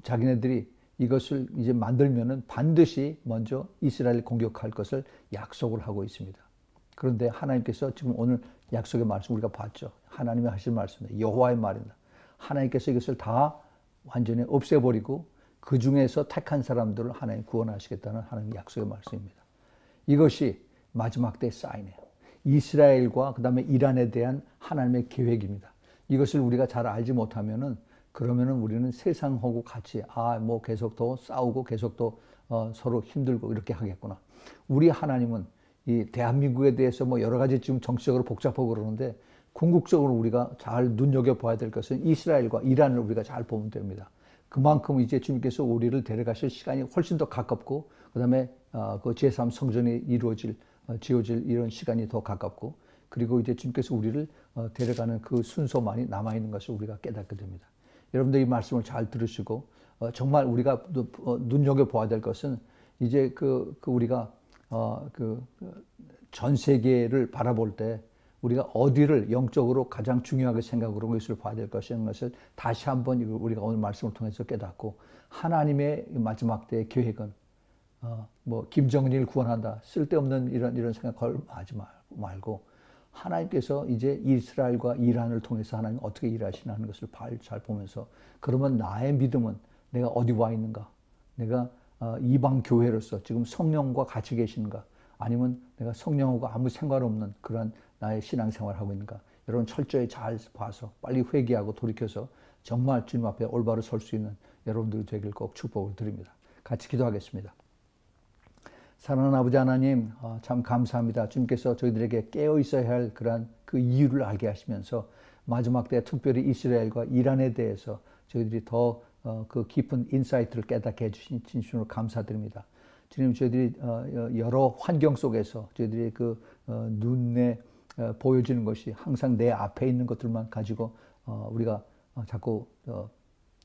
자기네들이 이것을 이제 만들면은 반드시 먼저 이스라엘을 공격할 것을 약속을 하고 있습니다. 그런데 하나님께서 지금 오늘 약속의 말씀 우리가 봤죠. 하나님이 하실 말씀입니다. 여호와의 말입니다. 하나님께서 이것을 다 완전히 없애버리고 그 중에서 택한 사람들을 하나님 구원하시겠다는 하나님의 약속의 말씀입니다. 이것이 마지막 때의 사인이에요. 이스라엘과 그 다음에 이란에 대한 하나님의 계획입니다. 이것을 우리가 잘 알지 못하면은 그러면은 우리는 세상하고 같이 뭐 계속 더 싸우고 계속 더 서로 힘들고 이렇게 하겠구나. 우리 하나님은 이 대한민국에 대해서 뭐 여러 가지 지금 정치적으로 복잡하고 그러는데 궁극적으로 우리가 잘 눈여겨봐야 될 것은 이스라엘과 이란을 우리가 잘 보면 됩니다. 그만큼 이제 주님께서 우리를 데려가실 시간이 훨씬 더 가깝고 그다음에 그 제3 성전이 지어질 이런 시간이 더 가깝고 그리고 이제 주님께서 우리를 데려가는 그 순서만이 남아있는 것을 우리가 깨닫게 됩니다. 여러분들 이 말씀을 잘 들으시고 정말 우리가 눈여겨봐야 될 것은 이제 우리가 전 세계를 바라볼 때 우리가 어디를 영적으로 가장 중요하게 생각으로 그것을 봐야 될 것이라는 것을 다시 한번 우리가 오늘 말씀을 통해서 깨닫고 하나님의 마지막 때의 계획은 뭐 김정은을 구원한다 쓸데없는 이런 생각을 하지 말고 하나님께서 이제 이스라엘과 이란을 통해서 하나님 어떻게 일하시나 하는 것을 잘 보면서 그러면 나의 믿음은 내가 어디 와 있는가? 내가 이방 교회로서 지금 성령과 같이 계신가? 아니면 내가 성령하고 아무 상관없는 그런 나의 신앙생활을 하고 있는가? 여러분 철저히 잘 봐서 빨리 회개하고 돌이켜서 정말 주님 앞에 올바로 설 수 있는 여러분들이 되길 꼭 축복을 드립니다. 같이 기도하겠습니다. 사랑하는 아버지 하나님, 참 감사합니다. 주님께서 저희들에게 깨어 있어야 할 그런 그 이유를 알게 하시면서 마지막 때 특별히 이스라엘과 이란에 대해서 저희들이 더 그 깊은 인사이트를 깨닫게 해주신 진심으로 감사드립니다. 주님, 저희들이 여러 환경 속에서 저희들이 그 눈에 보여지는 것이 항상 내 앞에 있는 것들만 가지고 우리가 자꾸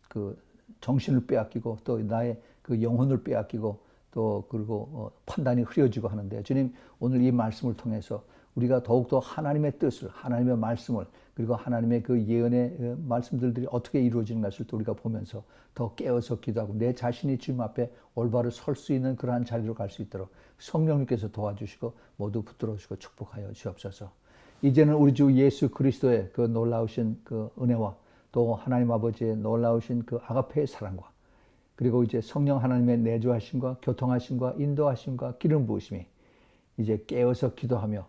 그 정신을 빼앗기고 또 나의 그 영혼을 빼앗기고 또 그리고 판단이 흐려지고 하는데 주님 오늘 이 말씀을 통해서 우리가 더욱더 하나님의 뜻을 하나님의 말씀을 그리고 하나님의 그 예언의 말씀들이 어떻게 이루어지는 것을 또 우리가 보면서 더 깨어서 기도하고 내 자신이 주님 앞에 올바로 설 수 있는 그러한 자리로 갈 수 있도록 성령님께서 도와주시고 모두 붙들어 주시고 축복하여 주옵소서. 이제는 우리 주 예수 그리스도의 그 놀라우신 그 은혜와 또 하나님 아버지의 놀라우신 그 아가페의 사랑과 그리고 이제 성령 하나님의 내주하심과 교통하심과 인도하심과 기름 부으심이 이제 깨어서 기도하며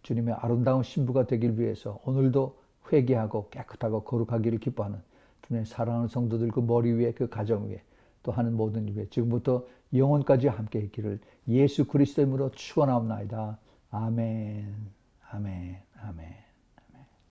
주님의 아름다운 신부가 되길 위해서 오늘도 회개하고 깨끗하고 거룩하기를 기뻐하는 주님의 사랑하는 성도들 그 머리 위에 그 가정 위에 또 하는 모든 일 위에 지금부터 영원까지 함께 있기를 예수 그리스도의 이름으로 축원하옵나이다. 아멘. 아멘. 아멘.